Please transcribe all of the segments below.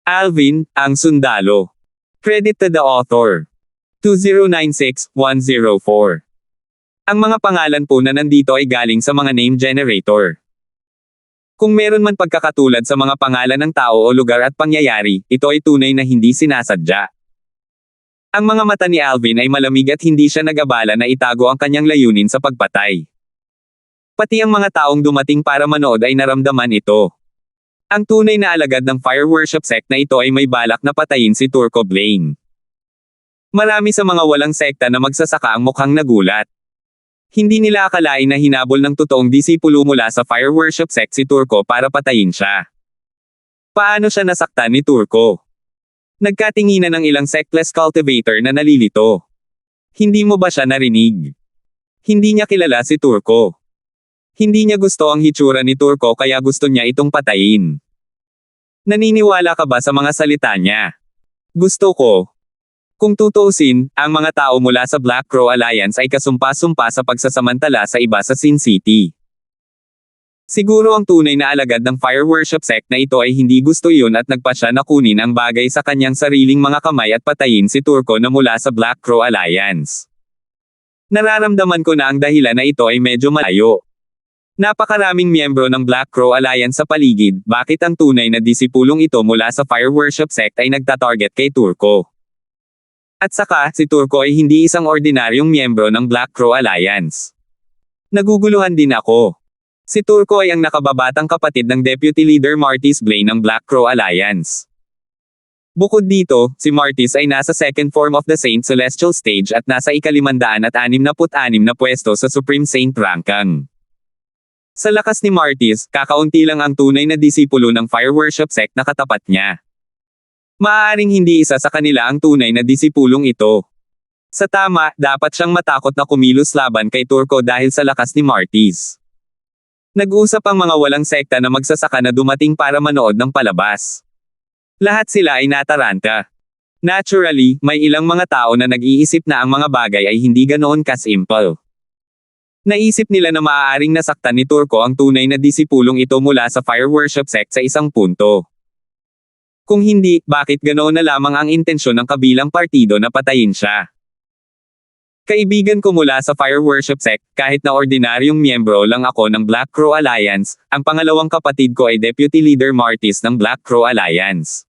Alvin, ang sundalo. Credit to the author. 2096104. Ang mga pangalan po na nandito ay galing sa mga name generator. Kung meron man pagkakatulad sa mga pangalan ng tao o lugar at pangyayari, ito ay tunay na hindi sinasadya. Ang mga mata ni Alvin ay malamig at hindi siya nag-abala na itago ang kanyang layunin sa pagpatay. Pati ang mga taong dumating para manood ay naramdaman ito. Ang tunay na alagad ng fire worship sect na ito ay may balak na patayin si Turco Blaine. Marami sa mga walang sekta na magsasaka ang mukhang nagulat. Hindi nila akalain na hinabol ng totoong disipulo mula sa fire worship sect si Turco para patayin siya. Paano siya nasaktan ni Turco? Nagkatinginan ng ilang sectless cultivator na nalilito. Hindi mo ba siya narinig? Hindi niya kilala si Turco. Hindi niya gusto ang hitsura ni Turco kaya gusto niya itong patayin. Naniniwala ka ba sa mga salita niya? Gusto ko. Kung tutuusin, ang mga tao mula sa Black Crow Alliance ay kasumpa-sumpa sa pagsasamantala sa iba sa Sin City. Siguro ang tunay na alagad ng fire worship sect na ito ay hindi gusto iyon at nagpa siya na kunin ang bagay sa kanyang sariling mga kamay at patayin si Turco na mula sa Black Crow Alliance. Nararamdaman ko na ang dahilan na ito ay medyo malayo. Napakaraming miyembro ng Black Crow Alliance sa paligid, bakit ang tunay na disipulong ito mula sa fire worship sect ay nagtatarget kay Turco? At saka, si Turco ay hindi isang ordinaryong miyembro ng Black Crow Alliance. Naguguluhan din ako. Si Turco ay ang nakababatang kapatid ng Deputy Leader Martis Blaine ng Black Crow Alliance. Bukod dito, si Martis ay nasa second form of the Saint Celestial Stage at nasa ika-566 na pwesto sa Supreme Saint Ranking. Sa lakas ni Martis, kakaunti lang ang tunay na disipulo ng fire worship sect na katapat niya. Maaaring hindi isa sa kanila ang tunay na disipulong ito. Sa tama, dapat siyang matakot na kumilos laban kay Turco dahil sa lakas ni Martis. Nag-usap ang mga walang sekta na magsasaka na dumating para manood ng palabas. Lahat sila ay nataranta. Naturally, may ilang mga tao na nag-iisip na ang mga bagay ay hindi ganoon ka-simple. Naisip nila na maaaring nasaktan ni Turco ang tunay na disipulong ito mula sa fire worship sect sa isang punto. Kung hindi, bakit ganoon na lamang ang intensyon ng kabilang partido na patayin siya? Kaibigan ko mula sa fire worship sect, kahit na ordinaryong miyembro lang ako ng Black Crow Alliance, ang pangalawang kapatid ko ay Deputy Leader Martis ng Black Crow Alliance.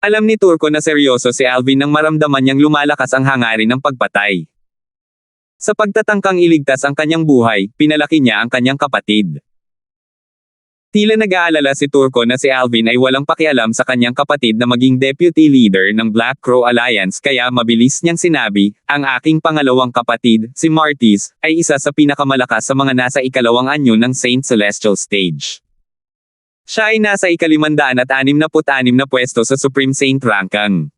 Alam ni Turco na seryoso si Alvin nang maramdaman niyang lumalakas ang hangarin ng pagpatay. Sa pagtatangkang iligtas ang kanyang buhay, pinalaki niya ang kanyang kapatid. Tila nag-aalala si Turco na si Alvin ay walang pakialam sa kanyang kapatid na maging deputy leader ng Black Crow Alliance kaya mabilis niyang sinabi, ang aking pangalawang kapatid, si Martis, ay isa sa pinakamalakas sa mga nasa ikalawang anyo ng Saint Celestial Stage. Siya ay nasa ika-566 na pwesto sa Supreme Saint Ranking.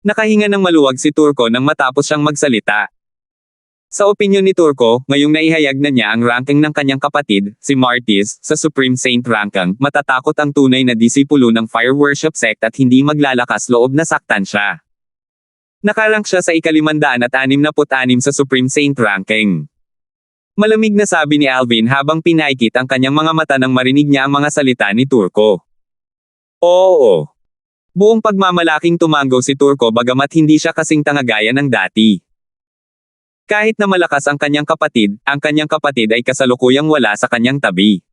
Nakahinga ng maluwag si Turco nang matapos siyang magsalita. Sa opinyon ni Turco, ngayong naihayag na niya ang ranking ng kanyang kapatid, si Martis, sa Supreme Saint Ranking, matatakot ang tunay na disipulo ng fire worship sect at hindi maglalakas loob na saktan siya. Nakarank siya sa ika-566 sa Supreme Saint Ranking. Malamig na sabi ni Alvin habang pinaikit ang kanyang mga mata nang marinig niya ang mga salita ni Turco. Oo. Buong pagmamalaking tumango si Turco bagamat hindi siya kasing tanga gaya ng dati. Kahit na malakas ang kanyang kapatid ay kasalukuyang wala sa kanyang tabi.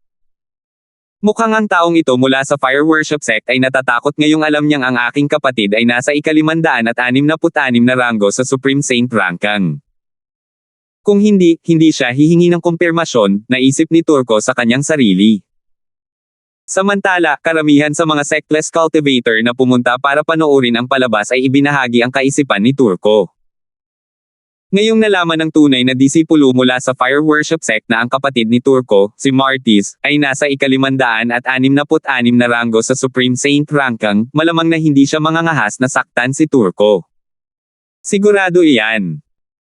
Mukhang ang taong ito mula sa fire worship sect ay natatakot ngayong alam niyang ang aking kapatid ay nasa ika-566 na ranggo sa Supreme Saint Ranking. Kung hindi siya hihingi ng kumpirmasyon, naisip ni Turco sa kanyang sarili. Samantala, karamihan sa mga sectless cultivator na pumunta para panoorin ang palabas ay ibinahagi ang kaisipan ni Turco. Ngayong nalaman ng tunay na disipulo mula sa fire worship sect na ang kapatid ni Turco, si Martis, ay nasa ika-566 na ranggo sa Supreme Saint Ranking, malamang na hindi siya mangangahas na saktan si Turco. Sigurado iyan.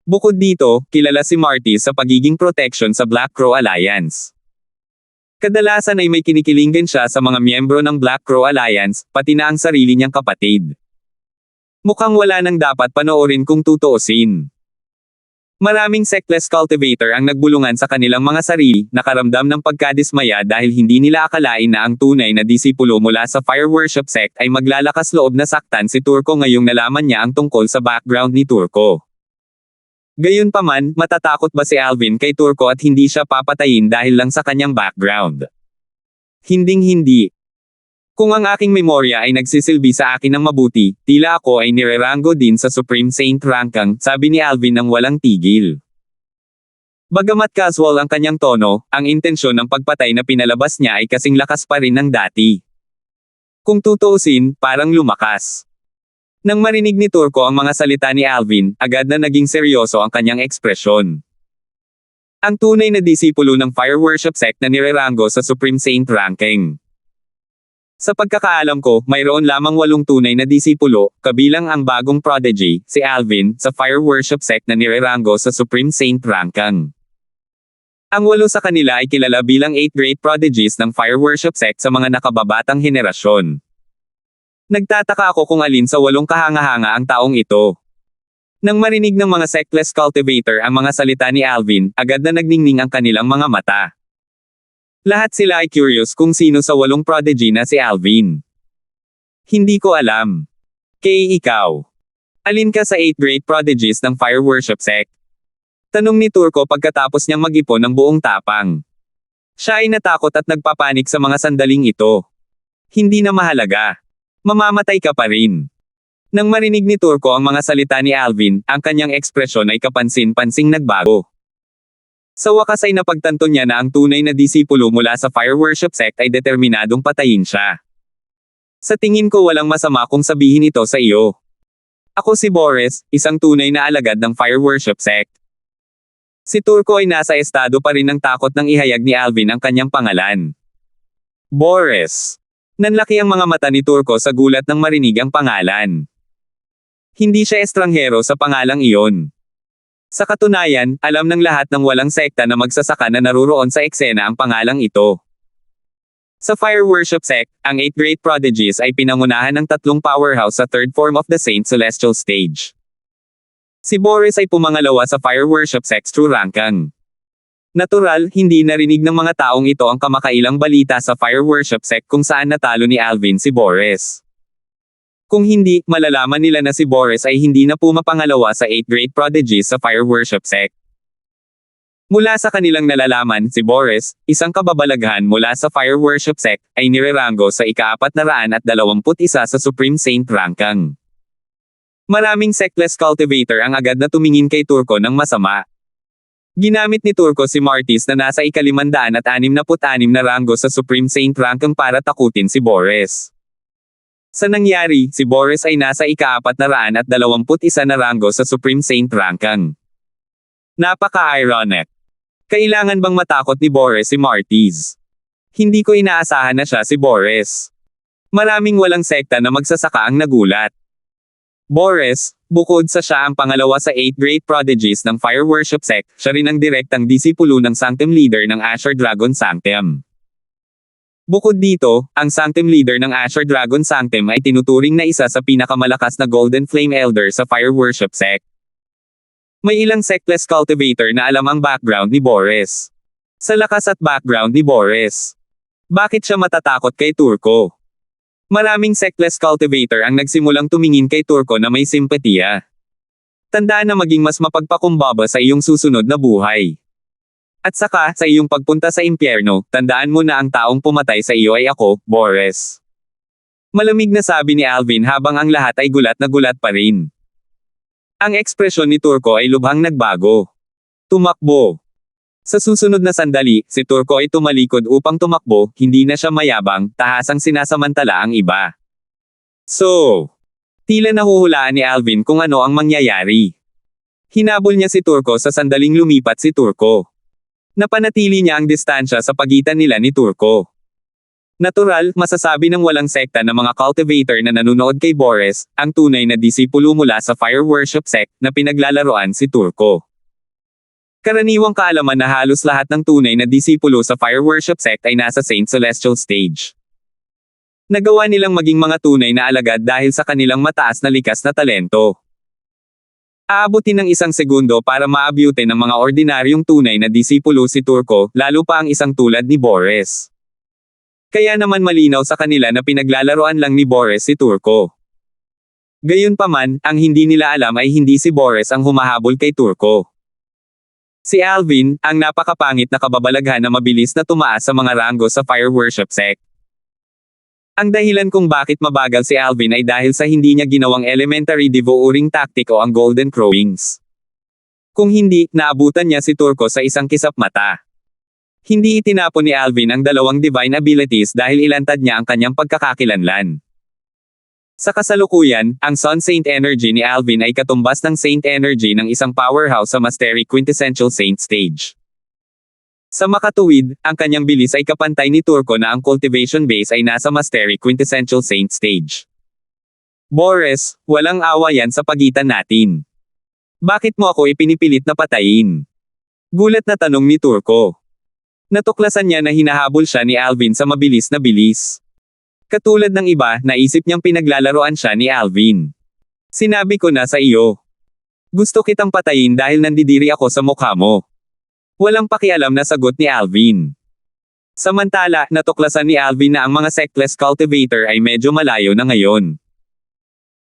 Bukod dito, kilala si Martis sa pagiging protection sa Black Crow Alliance. Kadalasan ay may kinikilingan siya sa mga miyembro ng Black Crow Alliance, pati na ang sarili niyang kapatid. Mukhang wala nang dapat panoorin kung tutuusin. Maraming sectless cultivator ang nagbulungan sa kanilang mga sarili, nakaramdam ng pagkadismaya dahil hindi nila akalain na ang tunay na disipulo mula sa fire worship sect ay maglalakas loob na saktan si Turco ngayong nalaman niya ang tungkol sa background ni Turco. Gayunpaman, matatakot ba si Alvin kay Turco at hindi siya papatayin dahil lang sa kanyang background? Hinding-hindi. Kung ang aking memorya ay nagsisilbi sa akin ng mabuti, tila ako ay nirerango din sa Supreme Saint Rangkang, sabi ni Alvin ng walang tigil. Bagamat casual ang kanyang tono, ang intensyon ng pagpatay na pinalabas niya ay kasing lakas pa rin ng dati. Kung tutuusin, parang lumakas. Nang marinig ni Turco ang mga salita ni Alvin, agad na naging seryoso ang kanyang ekspresyon. Ang tunay na disipulo ng fire worship sect na nirerango sa Supreme Saint Rangkang. Sa pagkakaalam ko, mayroon lamang 8 tunay na disipulo, kabilang ang bagong prodigy, si Alvin, sa fire worship sect na nirerango sa Supreme Saint Rangkang. Ang 8 sa kanila ay kilala bilang 8 great prodigies ng fire worship sect sa mga nakababatang henerasyon. Nagtataka ako kung alin sa 8 kahanga-hanga ang taong ito. Nang marinig ng mga sectless cultivator ang mga salita ni Alvin, agad na nagningning ang kanilang mga mata. Lahat sila ay curious kung sino sa 8 prodigy na si Alvin. Hindi ko alam. Kay ikaw. Alin ka sa 8 great prodigies ng fire worship sect? Tanong ni Turco pagkatapos niyang mag-ipon ng buong tapang. Siya ay natakot at nagpapanik sa mga sandaling ito. Hindi na mahalaga. Mamamatay ka pa rin. Nang marinig ni Turco ang mga salita ni Alvin, ang kanyang ekspresyon ay kapansin-pansing nagbago. Sa wakas ay napagtanto niya na ang tunay na disipulo mula sa fire worship sect ay determinadong patayin siya. Sa tingin ko walang masama kung sabihin ito sa iyo. Ako si Boris, isang tunay na alagad ng fire worship sect. Si Turco ay nasa estado pa rin ng takot nang ihayag ni Alvin ang kanyang pangalan. Boris. Nanlaki ang mga mata ni Turco sa gulat nang marinig ang pangalan. Hindi siya estranghero sa pangalang iyon. Sa katunayan, alam ng lahat ng walang sekta na magsasaka na naruroon sa eksena ang pangalang ito. Sa fire worship sect, ang 8 great prodigies ay pinangunahan ng 3 powerhouse sa third form of the Saint Celestial stage. Si Boris ay pumangalawa sa fire worship sect through Rangkang. Natural, hindi narinig ng mga taong ito ang kamakailang balita sa fire worship sect kung saan natalo ni Alvin si Boris. Kung hindi, malalaman nila na si Boris ay hindi na pumapangalawa sa 8 great prodigies sa fire worship sect. Mula sa kanilang nalalaman, si Boris, isang kababalaghan mula sa fire worship sect, ay nirerango sa ika-421 sa Supreme Saint Rangkang. Maraming sectless cultivator ang agad na tumingin kay Turco ng masama. Ginamit ni Turco si Martis na nasa ika-566 na ranggo sa Supreme Saint Rangkang para takutin si Boris. Sa nangyari, si Boris ay nasa ika-421 na ranggo sa Supreme Saint Rangkang. Napaka-ironic. Kailangan bang matakot ni Boris si Martis? Hindi ko inaasahan na siya si Boris. Maraming walang sekta na magsasaka ang nagulat. Boris, bukod sa siya ang pangalawa sa 8 great prodigies ng fire worship sect, siya rin ang direktang disipulo ng Sanctum Leader ng Asher Dragon Sanctum. Bukod dito, ang Sanctum Leader ng Asher Dragon Sanctum ay tinuturing na isa sa pinakamalakas na Golden Flame Elder sa fire worship sect. May ilang sectless cultivator na alam ang background ni Boris. Sa lakas at background ni Boris. Bakit siya matatakot kay Turco? Maraming sectless cultivator ang nagsimulang tumingin kay Turco na may simpatiya. Tandaan na maging mas mapagpakumbaba sa iyong susunod na buhay. At saka, sa iyong pagpunta sa impyerno, tandaan mo na ang taong pumatay sa iyo ay ako, Boris. Malamig na sabi ni Alvin habang ang lahat ay gulat na gulat pa rin. Ang ekspresyon ni Turco ay lubhang nagbago. Tumakbo. Sa susunod na sandali, si Turco ay tumalikod upang tumakbo, hindi na siya mayabang, tahasang sinasamantala ang iba. So, tila nahuhulaan ni Alvin kung ano ang mangyayari. Hinabol niya si Turco sa sandaling lumipat si Turco. Napanatili niya ang distansya sa pagitan nila ni Turco. Natural, masasabi ng walang sekta na mga cultivator na nanunood kay Boris, ang tunay na disipulo mula sa fire worship sect na pinaglalaroan si Turco. Karaniwang kaalaman na halos lahat ng tunay na disipulo sa fire worship sect ay nasa Saint Celestial stage. Nagawa nilang maging mga tunay na alagad dahil sa kanilang mataas na likas na talento. Aabutin ng 1 segundo para maabyute ng mga ordinaryong tunay na disipulo si Turco, lalo pa ang isang tulad ni Boris. Kaya naman malinaw sa kanila na pinaglalaroan lang ni Boris si Turco. Gayunpaman, ang hindi nila alam ay hindi si Boris ang humahabol kay Turco. Si Alvin, ang napakapangit na kababalaghan na mabilis na tumaas sa mga ranggo sa fire worship sect. Ang dahilan kung bakit mabagal si Alvin ay dahil sa hindi niya ginawang elementary devouring tactic o ang golden crowings. Kung hindi, naabutan niya si Turco sa isang kisap mata. Hindi itinapon ni Alvin ang 2 divine abilities dahil ilantad niya ang kanyang pagkakakilanlan. Sa kasalukuyan, ang Sun Saint Energy ni Alvin ay katumbas ng Saint Energy ng isang powerhouse sa Mastery Quintessential Saint Stage. Sa makatuwid, ang kanyang bilis ay kapantay ni Turco na ang cultivation base ay nasa Mastery Quintessential Saint Stage. Boris, walang awa yan sa pagitan natin. Bakit mo ako ipinipilit na patayin? Gulat na tanong ni Turco. Natuklasan niya na hinahabol siya ni Alvin sa mabilis na bilis. Katulad ng iba, naisip niyang pinaglalaroan siya ni Alvin. Sinabi ko na sa iyo. Gusto kitang patayin dahil nandidiri ako sa mukha mo. Walang pakialam na sagot ni Alvin. Samantala, natuklasan ni Alvin na ang mga sectless cultivator ay medyo malayo na ngayon.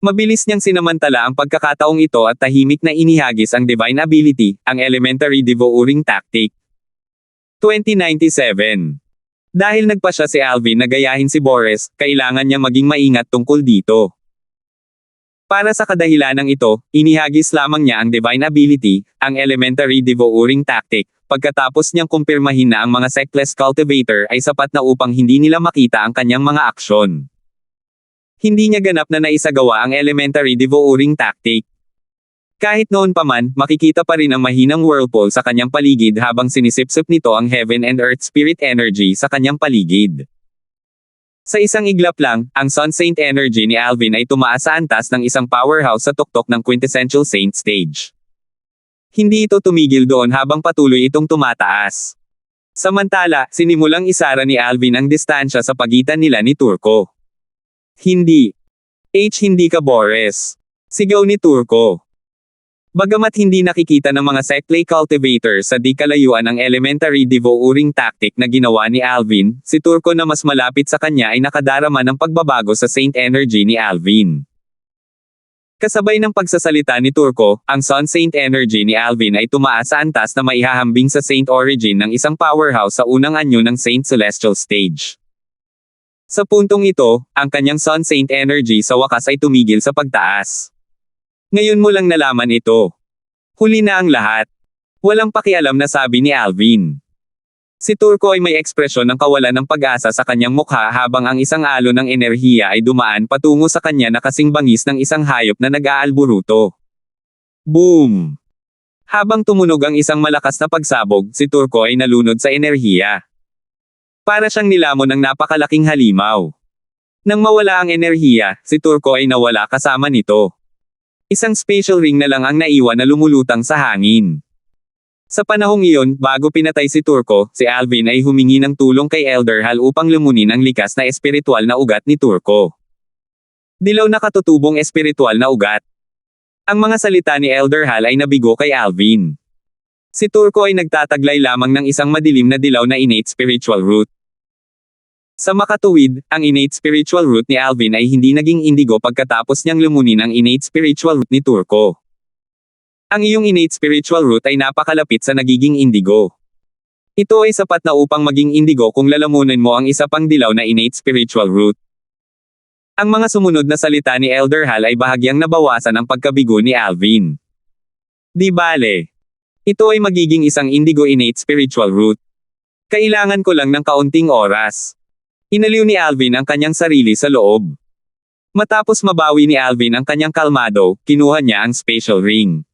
Mabilis niyang sinamantala ang pagkakataong ito at tahimik na inihagis ang divine ability, ang elementary devouring tactic. 2097. Dahil nagpa siya si Alvin na gayahin si Boris, kailangan niya maging maingat tungkol dito. Para sa kadahilanang ito, inihagis lamang niya ang divine ability, ang elementary devouring tactic, pagkatapos niyang kumpirmahin na ang mga sectless cultivator ay sapat na upang hindi nila makita ang kanyang mga aksyon. Hindi niya ganap na naisagawa ang elementary devouring tactic. Kahit noon pa man, makikita pa rin ang mahinang whirlpool sa kanyang paligid habang sinisipsip nito ang heaven and earth spirit energy sa kanyang paligid. Sa isang iglap lang, ang Sun Saint Energy ni Alvin ay tumaas sa antas ng isang powerhouse sa tuktok ng Quintessential Saint Stage. Hindi ito tumigil doon habang patuloy itong tumataas. Samantala, sinimulang isara ni Alvin ang distansya sa pagitan nila ni Turco. Hindi ka Boris. Sigaw ni Turco. Bagamat hindi nakikita ng mga sectlay cultivators sa di kalayuan ang elementary devouring tactic na ginawa ni Alvin, si Turco na mas malapit sa kanya ay nakadarama ng pagbabago sa Saint Energy ni Alvin. Kasabay ng pagsasalita ni Turco, ang Sun Saint Energy ni Alvin ay tumaas sa antas na maihahambing sa Saint Origin ng isang powerhouse sa unang anyo ng Saint Celestial Stage. Sa puntong ito, ang kanyang Sun Saint Energy sa wakas ay tumigil sa pagtaas. Ngayon mo lang nalaman ito. Huli na ang lahat. Walang pakialam na sabi ni Alvin. Si Turco ay may ekspresyon ng kawalan ng pag-asa sa kanyang mukha habang ang isang alon ng enerhiya ay dumaan patungo sa kanya na kasing bangis ng isang hayop na nag-aalburuto. Boom! Habang tumunog ang isang malakas na pagsabog, si Turco ay nalunod sa enerhiya. Para siyang nilamon ng napakalaking halimaw. Nang mawala ang enerhiya, si Turco ay nawala kasama nito. Isang spatial ring na lang ang naiwan na lumulutang sa hangin. Sa panahong iyon, bago pinatay si Turco, si Alvin ay humingi ng tulong kay Elder Hal upang lumunin ang likas na espiritual na ugat ni Turco. Dilaw na katutubong espiritual na ugat. Ang mga salita ni Elder Hal ay nabigo kay Alvin. Si Turco ay nagtataglay lamang ng isang madilim na dilaw na innate spiritual root. Sa makatuwid, ang innate spiritual root ni Alvin ay hindi naging indigo pagkatapos niyang lumunin ang innate spiritual root ni Turco. Ang iyong innate spiritual root ay napakalapit sa nagiging indigo. Ito ay sapat na upang maging indigo kung lalamunin mo ang isa pang dilaw na innate spiritual root. Ang mga sumunod na salita ni Elder Hal ay bahagyang nabawasan ang pagkabigo ni Alvin. Di bale. Ito ay magiging isang indigo innate spiritual root. Kailangan ko lang ng kaunting oras. Inaliw ni Alvin ang kanyang sarili sa loob. Matapos mabawi ni Alvin ang kanyang kalmado, kinuha niya ang spatial ring.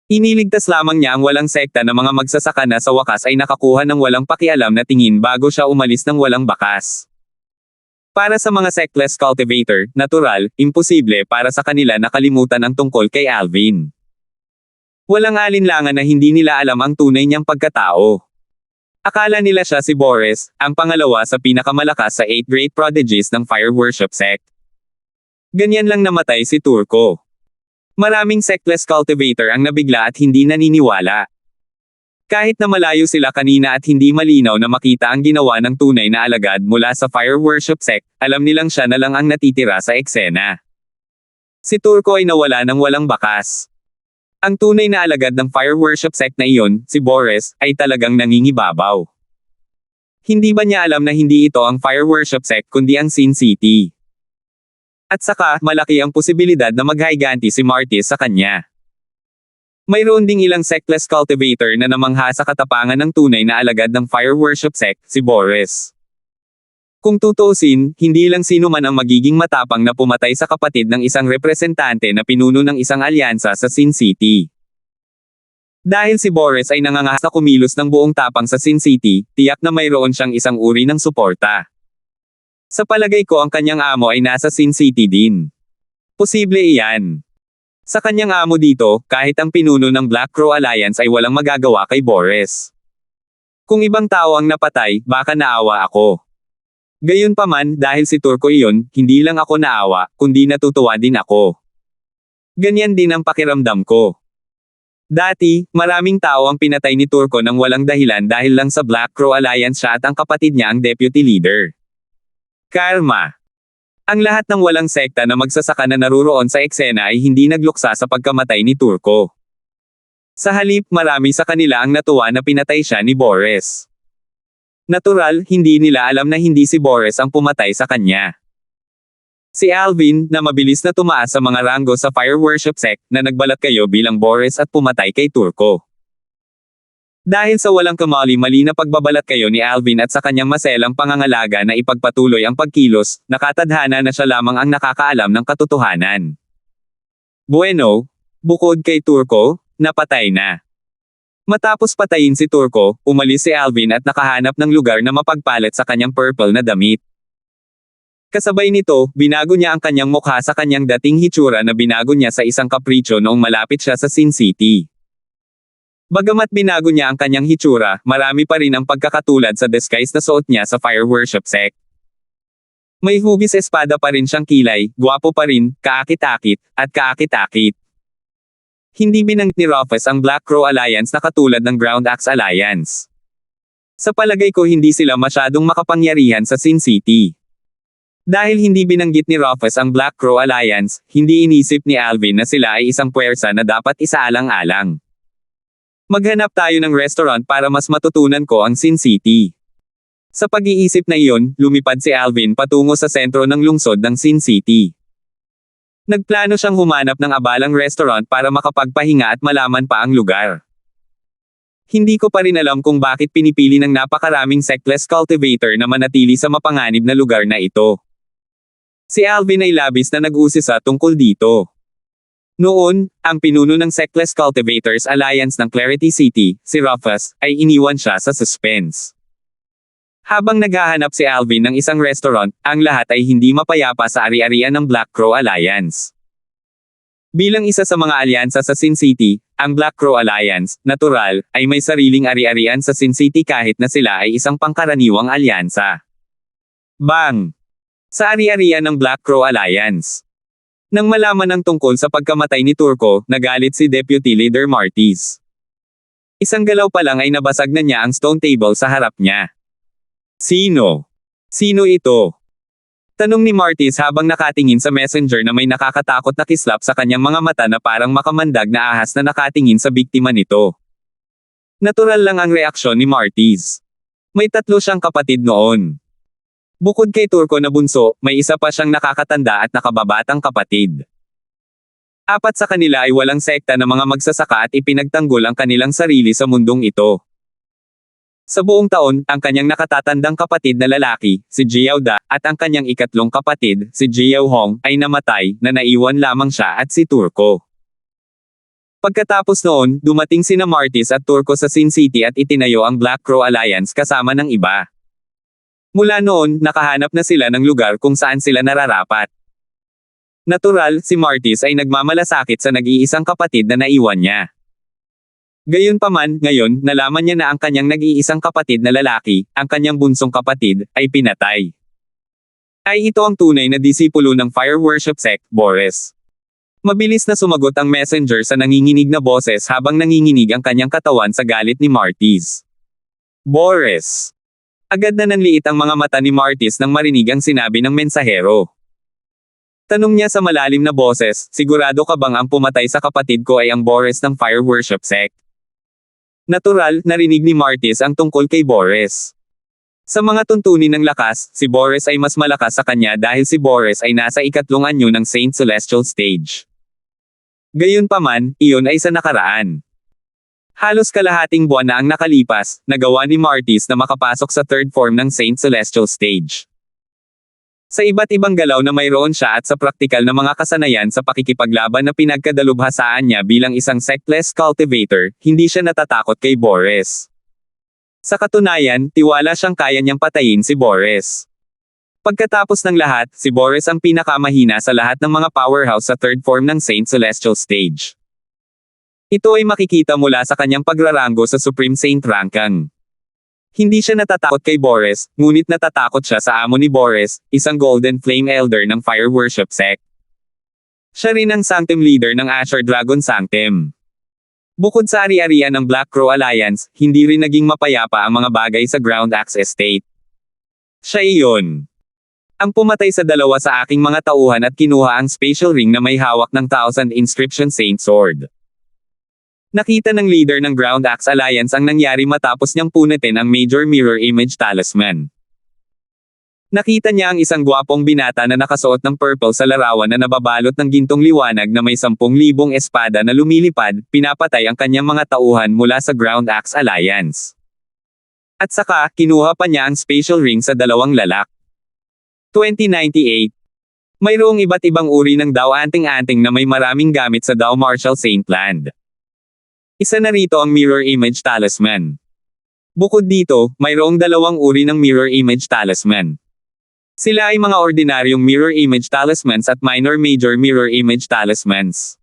Iniligtas lamang niya ang walang sekta na mga magsasaka na sa wakas ay nakakuha ng walang pakialam na tingin bago siya umalis ng walang bakas. Para sa mga sectless cultivator, natural, imposible para sa kanila nakalimutan ang tungkol kay Alvin. Walang alinlangan na hindi nila alam ang tunay niyang pagkatao. Akala nila siya si Boris, ang pangalawa sa pinakamalakas sa 8 great prodigies ng fire worship sect. Ganyan lang namatay si Turco. Maraming sectless cultivator ang nabigla at hindi naniniwala. Kahit na malayo sila kanina at hindi malinaw na makita ang ginawa ng tunay na alagad mula sa fire worship sect, alam nilang siya na lang ang natitira sa eksena. Si Turko ay nawala ng walang bakas. Ang tunay na alagad ng fire worship sect na iyon, si Boris, ay talagang nangingibabaw. Hindi ba niya alam na hindi ito ang fire worship sect kundi ang Sin City? At saka, malaki ang posibilidad na maghiganti si Martis sa kanya. Mayroon ding ilang sectless cultivator na namangha sa katapangan ng tunay na alagad ng fire worship sect, si Boris. Kung tutuusin, hindi lang sino man ang magiging matapang na pumatay sa kapatid ng isang representante na pinuno ng isang alyansa sa Sin City. Dahil si Boris ay nangangahas na kumilos ng buong tapang sa Sin City, tiyak na mayroon siyang isang uri ng suporta. Sa palagay ko ang kanyang amo ay nasa Sin City din. Posible iyan. Sa kanyang amo dito, kahit ang pinuno ng Black Crow Alliance ay walang magagawa kay Boris. Kung ibang tao ang napatay, baka naawa ako. Gayunpaman, dahil si Turko iyon, hindi lang ako naawa, kundi natutuwa din ako. Ganyan din ang pakiramdam ko. Dati, maraming tao ang pinatay ni Turko nang walang dahilan dahil lang sa Black Crow Alliance siya at ang kapatid niya ang deputy leader. Karma. Ang lahat ng walang sekta na magsasaka na naruroon sa eksena ay hindi nagluksa sa pagkamatay ni Turko. Sa halip, marami sa kanila ang natuwa na pinatay siya ni Boris. Natural, hindi nila alam na hindi si Boris ang pumatay sa kanya. Si Alvin, na mabilis na tumaas sa mga ranggo sa fire worship sect, na nagbalat kayo bilang Boris at pumatay kay Turko. Dahil sa walang kamali-mali na pagbabalat kayo ni Alvin at sa kanyang maselang pangangalaga na ipagpatuloy ang pagkilos, nakatadhana na siya lamang ang nakakaalam ng katotohanan. Bueno, bukod kay Turko, napatay na. Matapos patayin si Turko, umalis si Alvin at nakahanap ng lugar na mapagpalit sa kanyang purple na damit. Kasabay nito, binago niya ang kanyang mukha sa kanyang dating hitsura na binago niya sa isang kapritsyo noong malapit siya sa Sin City. Bagamat binago niya ang kanyang hitsura, marami pa rin ang pagkakatulad sa disguise na suot niya sa fire worship sect. May hugis espada pa rin siyang kilay, gwapo pa rin, kaakit-akit, at kaakit-akit. Hindi binanggit ni Rufus ang Black Crow Alliance na katulad ng Ground Axe Alliance. Sa palagay ko hindi sila masyadong makapangyarihan sa Sin City. Dahil hindi binanggit ni Rufus ang Black Crow Alliance, hindi inisip ni Alvin na sila ay isang puwersa na dapat isaalang-alang. Maghanap tayo ng restaurant para mas matutunan ko ang Sin City. Sa pag-iisip na iyon, lumipad si Alvin patungo sa sentro ng lungsod ng Sin City. Nagplano siyang humanap ng abalang restaurant para makapagpahinga at malaman pa ang lugar. Hindi ko pa rin alam kung bakit pinipili ng napakaraming sectless cultivator na manatili sa mapanganib na lugar na ito. Si Alvin ay labis na nag-usisa tungkol dito. Noon, ang pinuno ng Sectless Cultivators Alliance ng Clarity City, si Rufus, ay iniwan siya sa suspense. Habang naghahanap si Alvin ng isang restaurant, ang lahat ay hindi mapayapa sa ari-arian ng Black Crow Alliance. Bilang isa sa mga alyansa sa Sin City, ang Black Crow Alliance, natural, ay may sariling ari-arian sa Sin City kahit na sila ay isang pangkaraniwang alyansa. Bang! Sa ari-arian ng Black Crow Alliance. Nang malaman ang tungkol sa pagkamatay ni Turko, nagalit si Deputy Leader Martis. Isang galaw pa lang ay nabasag na niya ang stone table sa harap niya. Sino? Sino ito? Tanong ni Martis habang nakatingin sa messenger na may nakakatakot na kislap sa kanyang mga mata na parang makamandag na ahas na nakatingin sa biktima nito. Natural lang ang reaksyon ni Martis. May 3 siyang kapatid noon. Bukod kay Turko na bunso, may isa pa siyang nakakatanda at nakababatang kapatid. 4 sa kanila ay walang sekta na mga magsasaka at ipinagtanggol ang kanilang sarili sa mundong ito. Sa buong taon, ang kanyang nakatatandang kapatid na lalaki, si Jiao Da, at ang kanyang ikatlong kapatid, si Jiao Hong, ay namatay, na naiwan lamang siya at si Turko. Pagkatapos noon, dumating sina Martis at Turko sa Sin City at itinayo ang Black Crow Alliance kasama ng iba. Mula noon, nakahanap na sila ng lugar kung saan sila nararapat. Natural, si Martis ay nagmamalasakit sa nag-iisang kapatid na naiwan niya. Gayunpaman, ngayon, nalaman niya na ang kanyang nag-iisang kapatid na lalaki, ang kanyang bunsong kapatid, ay pinatay. Ay ito ang tunay na disipulo ng fire worship sect, Boris. Mabilis na sumagot ang messenger sa nanginginig na boses habang nanginginig ang kanyang katawan sa galit ni Martis. Boris. Agad na nanliit ang mga mata ni Martis nang marinig ang sinabi ng mensahero. Tanong niya sa malalim na boses, sigurado ka bang ang pumatay sa kapatid ko ay ang Boris ng Fire Worship Sect? Natural, narinig ni Martis ang tungkol kay Boris. Sa mga tuntunin ng lakas, si Boris ay mas malakas sa kanya dahil si Boris ay nasa ikatlong anyo ng Saint Celestial Stage. Gayunpaman, iyon ay sa nakaraan. Halos kalahating buwan na ang nakalipas, nagawa ni Martis na makapasok sa third form ng Saint Celestial Stage. Sa iba't ibang galaw na mayroon siya at sa praktikal na mga kasanayan sa pakikipaglaban na pinagkadalubhasaan niya bilang isang sectless cultivator, hindi siya natatakot kay Boris. Sa katunayan, tiwala siyang kaya niyang patayin si Boris. Pagkatapos ng lahat, si Boris ang pinakamahina sa lahat ng mga powerhouse sa third form ng Saint Celestial Stage. Ito ay makikita mula sa kanyang pagrarango sa Supreme Saint Ranking. Hindi siya natatakot kay Boris, ngunit natatakot siya sa amo ni Boris, isang Golden Flame Elder ng Fire Worship Sect. Siya rin ang Sanctum Leader ng Asher Dragon Sanctum. Bukod sa ari-arian ng Black Crow Alliance, hindi rin naging mapayapa ang mga bagay sa Ground Axe Estate. Siya iyon. Ang pumatay sa dalawa sa aking mga tauhan at kinuha ang special ring na may hawak ng 1,000 inscription Saint Sword. Nakita ng leader ng Ground Axe Alliance ang nangyari matapos niyang punitin ang Major Mirror Image Talisman. Nakita niya ang isang gwapong binata na nakasuot ng purple sa larawan na nababalot ng gintong liwanag na may 10,000 espada na lumilipad, pinapatay ang kanyang mga tauhan mula sa Ground Axe Alliance. At saka, kinuha pa niya ang special ring sa dalawang lalak. 2098. Mayroong iba't ibang uri ng Dao anting-anting na may maraming gamit sa Dao Martial Saint Land. Isa na rito ang Mirror Image Talisman. Bukod dito, mayroong dalawang uri ng Mirror Image Talisman. Sila ay mga ordinaryong Mirror Image Talismans at Minor-Major Mirror Image Talismans.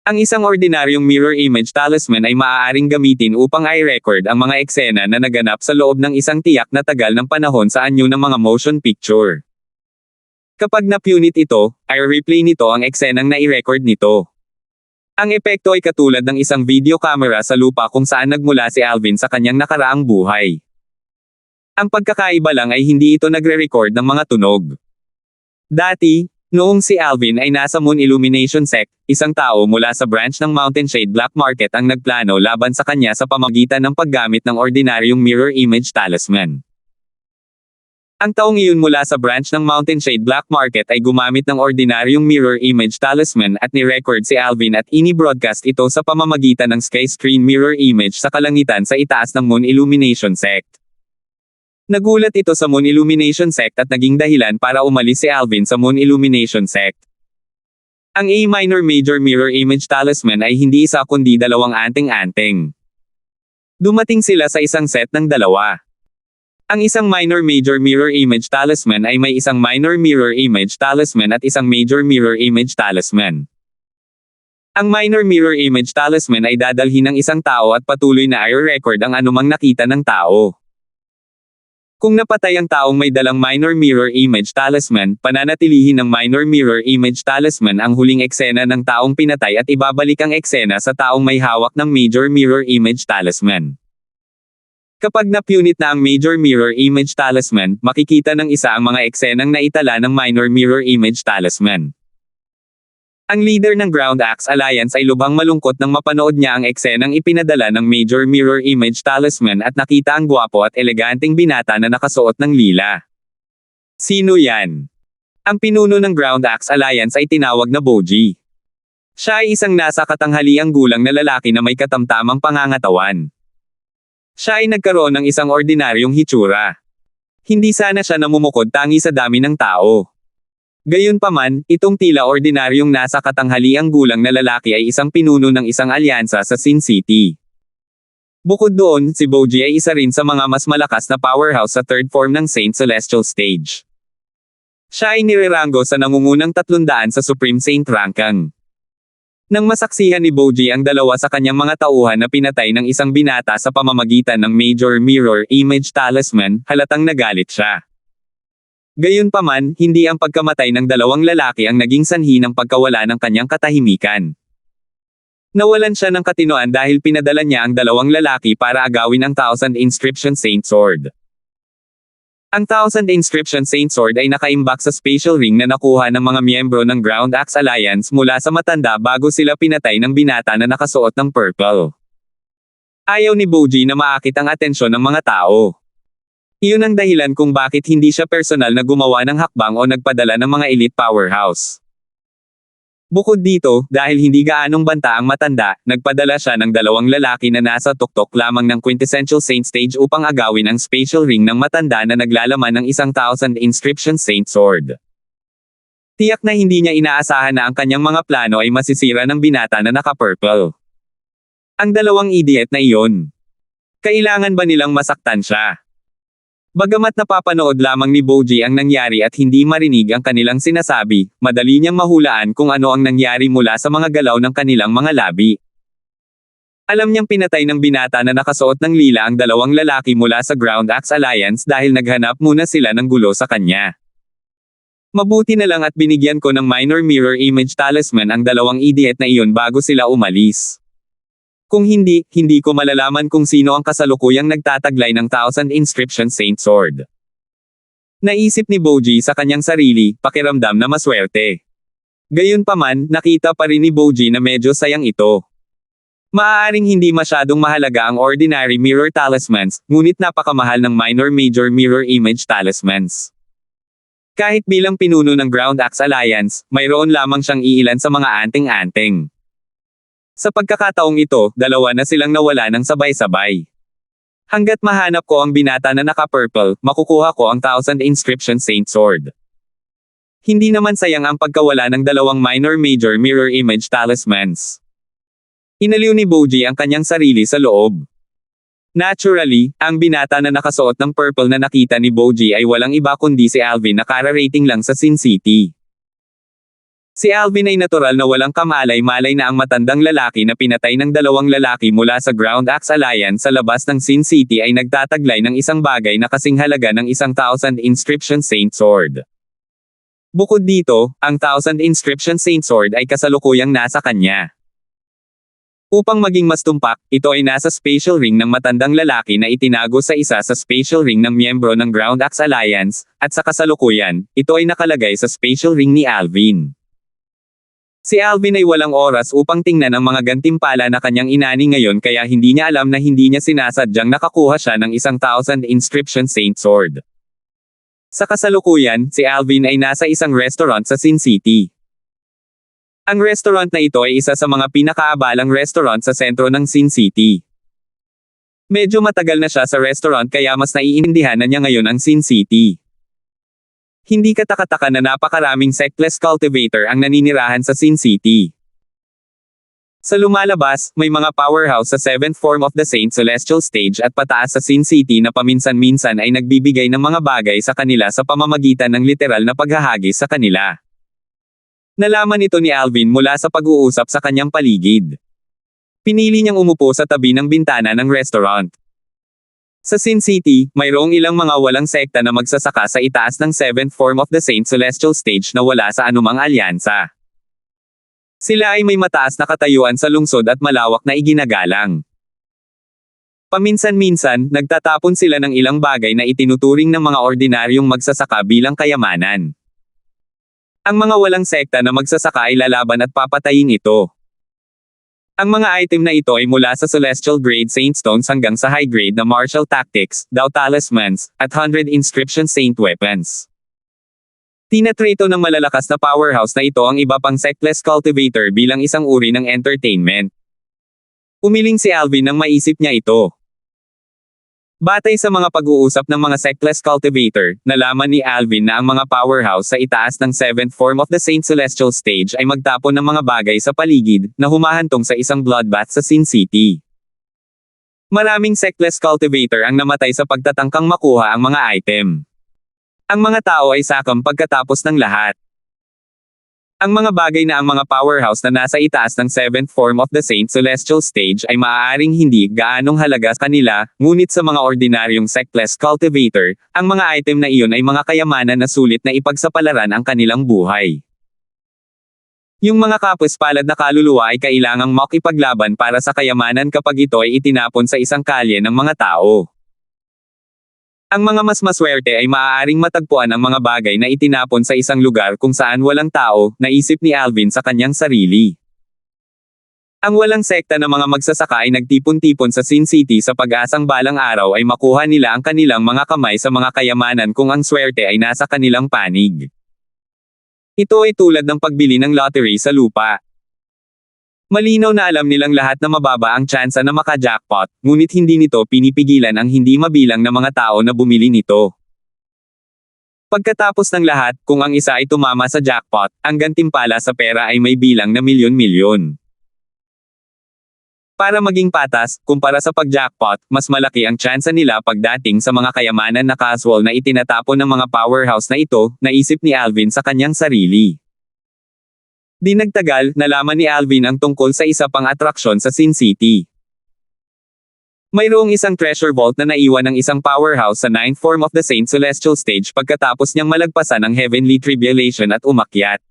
Ang isang ordinaryong Mirror Image Talisman ay maaaring gamitin upang i-record ang mga eksena na naganap sa loob ng isang tiyak na tagal ng panahon sa anyo ng mga motion picture. Kapag na-punit ito, i-replay nito ang eksenang na-i-record nito. Ang epekto ay katulad ng isang video camera sa lupa kung saan nagmula si Alvin sa kanyang nakaraang buhay. Ang pagkakaiba lang ay hindi ito nagre-record ng mga tunog. Dati, noong si Alvin ay nasa Moon Illumination Sect, isang tao mula sa branch ng Mountain Shade Black Market ang nagplano laban sa kanya sa pamamagitan ng paggamit ng ordinaryong Mirror Image Talisman. Ang taong iyon mula sa branch ng Mountain Shade Black Market ay gumamit ng ordinaryong Mirror Image Talisman at ni-record si Alvin at ini-broadcast ito sa pamamagitan ng Sky Screen Mirror Image sa kalangitan sa itaas ng Moon Illumination Sect. Nagulat ito sa Moon Illumination Sect at naging dahilan para umalis si Alvin sa Moon Illumination Sect. Ang A Minor Major Mirror Image Talisman ay hindi isa kundi dalawang anting-anting. Dumating sila sa isang set ng dalawa. Ang isang Minor Major Mirror Image Talisman ay may isang Minor Mirror Image Talisman at isang Major Mirror Image Talisman. Ang Minor Mirror Image Talisman ay dadalhin ng isang tao at patuloy na i-record ang anumang nakita ng tao. Kung napatay ang taong may dalang Minor Mirror Image Talisman, pananatilihin ng Minor Mirror Image Talisman ang huling eksena ng taong pinatay at ibabalik ang eksena sa taong may hawak ng Major Mirror Image Talisman. Kapag na-punit na ang Major Mirror Image Talisman, makikita ng isa ang mga eksenang naitala ng Minor Mirror Image Talisman. Ang leader ng Ground Axe Alliance ay lubhang malungkot nang mapanood niya ang eksenang ipinadala ng Major Mirror Image Talisman at nakita ang gwapo at eleganteng binata na nakasuot ng lila. Sino yan? Ang pinuno ng Ground Axe Alliance ay tinawag na Boji. Siya ay isang nasa katanghaliang gulang na lalaki na may katamtamang pangangatawan. Siya ay nagkaroon ng isang ordinaryong hitsura. Hindi sana siya namumukod tangi sa dami ng tao. Gayunpaman, itong tila ordinaryong nasa katanghaliang gulang na lalaki ay isang pinuno ng isang alyansa sa Sin City. Bukod doon, si Boji ay isa rin sa mga mas malakas na powerhouse sa third form ng Saint Celestial Stage. Siya ay nireranggo sa nangungunang 300 sa Supreme Saint Ranking. Nang masaksihan ni Boji ang dalawa sa kanyang mga tauhan na pinatay ng isang binata sa pamamagitan ng Major Mirror Image Talisman, halatang nagalit siya. Gayunpaman, hindi ang pagkamatay ng dalawang lalaki ang naging sanhi ng pagkawala ng kanyang katahimikan. Nawalan siya ng katinoan dahil pinadala niya ang dalawang lalaki para agawin ang Thousand Inscription Saint Sword. Ang Thousand Inscription Saint Sword ay nakaimbak sa Spatial Ring na nakuha ng mga miyembro ng Ground Axe Alliance mula sa matanda bago sila pinatay ng binata na nakasuot ng purple. Ayaw ni Boji na maakit ang atensyon ng mga tao. Iyon ang dahilan kung bakit hindi siya personal na gumawa ng hakbang o nagpadala ng mga elite powerhouse. Bukod dito, dahil hindi gaanong banta ang matanda, nagpadala siya ng dalawang lalaki na nasa tuktok lamang ng Quintessential Saint Stage upang agawin ang Spatial Ring ng matanda na naglalaman ng isang Thousand Inscription Saint Sword. Tiyak na hindi niya inaasahan na ang kanyang mga plano ay masisira ng binata na naka-purple. Ang dalawang idiot na iyon. Kailangan ba nilang masaktan siya? Bagamat napapanood lamang ni Boji ang nangyari at hindi marinig ang kanilang sinasabi, madali niyang mahulaan kung ano ang nangyari mula sa mga galaw ng kanilang mga labi. Alam niyang pinatay ng binata na nakasuot ng lila ang dalawang lalaki mula sa Ground Axe Alliance dahil naghanap muna sila ng gulo sa kanya. Mabuti na lang at binigyan ko ng minor mirror image talisman ang dalawang idiot na iyon bago sila umalis. Kung hindi, hindi ko malalaman kung sino ang kasalukuyang nagtataglay ng Thousand Inscription Saint Sword. Naisip ni Boji sa kanyang sarili, pakiramdam na maswerte. Gayunpaman, nakita pa rin ni Boji na medyo sayang ito. Maaaring hindi masyadong mahalaga ang ordinary mirror talismans, ngunit napakamahal ng minor major mirror image talismans. Kahit bilang pinuno ng Ground Axe Alliance, mayroon lamang siyang iilan sa mga anting-anting. Sa pagkakataong ito, dalawa na silang nawala ng sabay-sabay. Hanggat mahanap ko ang binata na naka-purple, makukuha ko ang Thousand Inscription Saint Sword. Hindi naman sayang ang pagkawala ng dalawang minor major mirror image talismans. Inaliw ni Boji ang kanyang sarili sa loob. Naturally, ang binata na nakasuot ng purple na nakita ni Boji ay walang iba kundi si Alvin na kara-rating lang sa Sin City. Si Alvin ay natural na walang kamalay-malay na ang matandang lalaki na pinatay ng dalawang lalaki mula sa Ground Axe Alliance sa labas ng Sin City ay nagtataglay ng isang bagay na kasing halaga ng isang Thousand Inscription Saint Sword. Bukod dito, ang Thousand Inscription Saint Sword ay kasalukuyang nasa kanya. Upang maging mas tumpak, ito ay nasa Spatial Ring ng matandang lalaki na itinago sa isa sa Spatial Ring ng miyembro ng Ground Axe Alliance, at sa kasalukuyan, ito ay nakalagay sa Spatial Ring ni Alvin. Si Alvin ay walang oras upang tingnan ang mga gantimpala na kanyang inani ngayon kaya hindi niya alam na hindi niya sinasadyang nakakuha siya ng isang Thousand Inscription Saint Sword. Sa kasalukuyan, si Alvin ay nasa isang restaurant sa Sin City. Ang restaurant na ito ay isa sa mga pinakaabalang restaurant sa sentro ng Sin City. Medyo matagal na siya sa restaurant kaya mas naiintindihan na niya ngayon ang Sin City. Hindi katakataka na napakaraming sectless cultivator ang naninirahan sa Sin City. Sa lumalabas, may mga powerhouse sa 7th form of the Saint Celestial Stage at pataas sa Sin City na paminsan-minsan ay nagbibigay ng mga bagay sa kanila sa pamamagitan ng literal na paghahagis sa kanila. Nalaman ito ni Alvin mula sa pag-uusap sa kanyang paligid. Pinili niyang umupo sa tabi ng bintana ng restaurant. Sa Sin City, mayroong ilang mga walang sekta na magsasaka sa itaas ng 7th form of the Saint Celestial Stage na wala sa anumang alyansa. Sila ay may mataas na katayuan sa lungsod at malawak na iginagalang. Paminsan-minsan, nagtatapon sila ng ilang bagay na itinuturing ng mga ordinaryong magsasaka bilang kayamanan. Ang mga walang sekta na magsasaka ay lalaban at papatayin ito. Ang mga item na ito ay mula sa Celestial Grade Saint Stones hanggang sa High Grade na Martial Tactics, Dao Talismans, at 100 Inscription Saint Weapons. Tinatrito ng malalakas na powerhouse na ito ang iba pang sectless cultivator bilang isang uri ng entertainment. Umiling si Alvin nang maisip niya ito. Batay sa mga pag-uusap ng mga sectless cultivator, nalaman ni Alvin na ang mga powerhouse sa itaas ng 7th form of the Saint Celestial Stage ay magtapon ng mga bagay sa paligid, na humahantong sa isang bloodbath sa Sin City. Maraming sectless cultivator ang namatay sa pagtatangkang makuha ang mga item. Ang mga tao ay sakam pagkatapos ng lahat. Ang mga bagay na ang mga powerhouse na nasa itaas ng 7th form of the Saint Celestial Stage ay maaaring hindi gaanong halaga sa kanila, ngunit sa mga ordinaryong sectless cultivator, ang mga item na iyon ay mga kayamanan na sulit na ipagsapalaran ang kanilang buhay. Yung mga kapus-palad na kaluluwa ay kailangang makipaglaban para sa kayamanan kapag ito ay itinapon sa isang kalye ng mga tao. Ang mga mas maswerte ay maaaring matagpuan ang mga bagay na itinapon sa isang lugar kung saan walang tao, naisip ni Alvin sa kanyang sarili. Ang walang sekta ng mga magsasaka ay nagtipon-tipon sa Sin City sa pag-asang balang araw ay makuha nila ang kanilang mga kamay sa mga kayamanan kung ang swerte ay nasa kanilang panig. Ito ay tulad ng pagbili ng lottery sa lupa. Malinaw na alam nilang lahat na mababa ang tsansa na maka-jackpot, ngunit hindi nito pinipigilan ang hindi mabilang na mga tao na bumili nito. Pagkatapos ng lahat, kung ang isa ay tumama sa jackpot, ang gantimpala sa pera ay may bilang na milyon-milyon. Para maging patas, kumpara sa pag-jackpot, mas malaki ang tsansa nila pagdating sa mga kayamanan na casual na itinatapon ng mga powerhouse na ito, naisip ni Alvin sa kanyang sarili. Di nagtagal, nalaman ni Alvin ang tungkol sa isa pang atraksyon sa Sin City. Mayroong isang treasure vault na naiwan ng isang powerhouse sa 9th form of the Saint Celestial Stage pagkatapos niyang malagpasan ang heavenly tribulation at umakyat.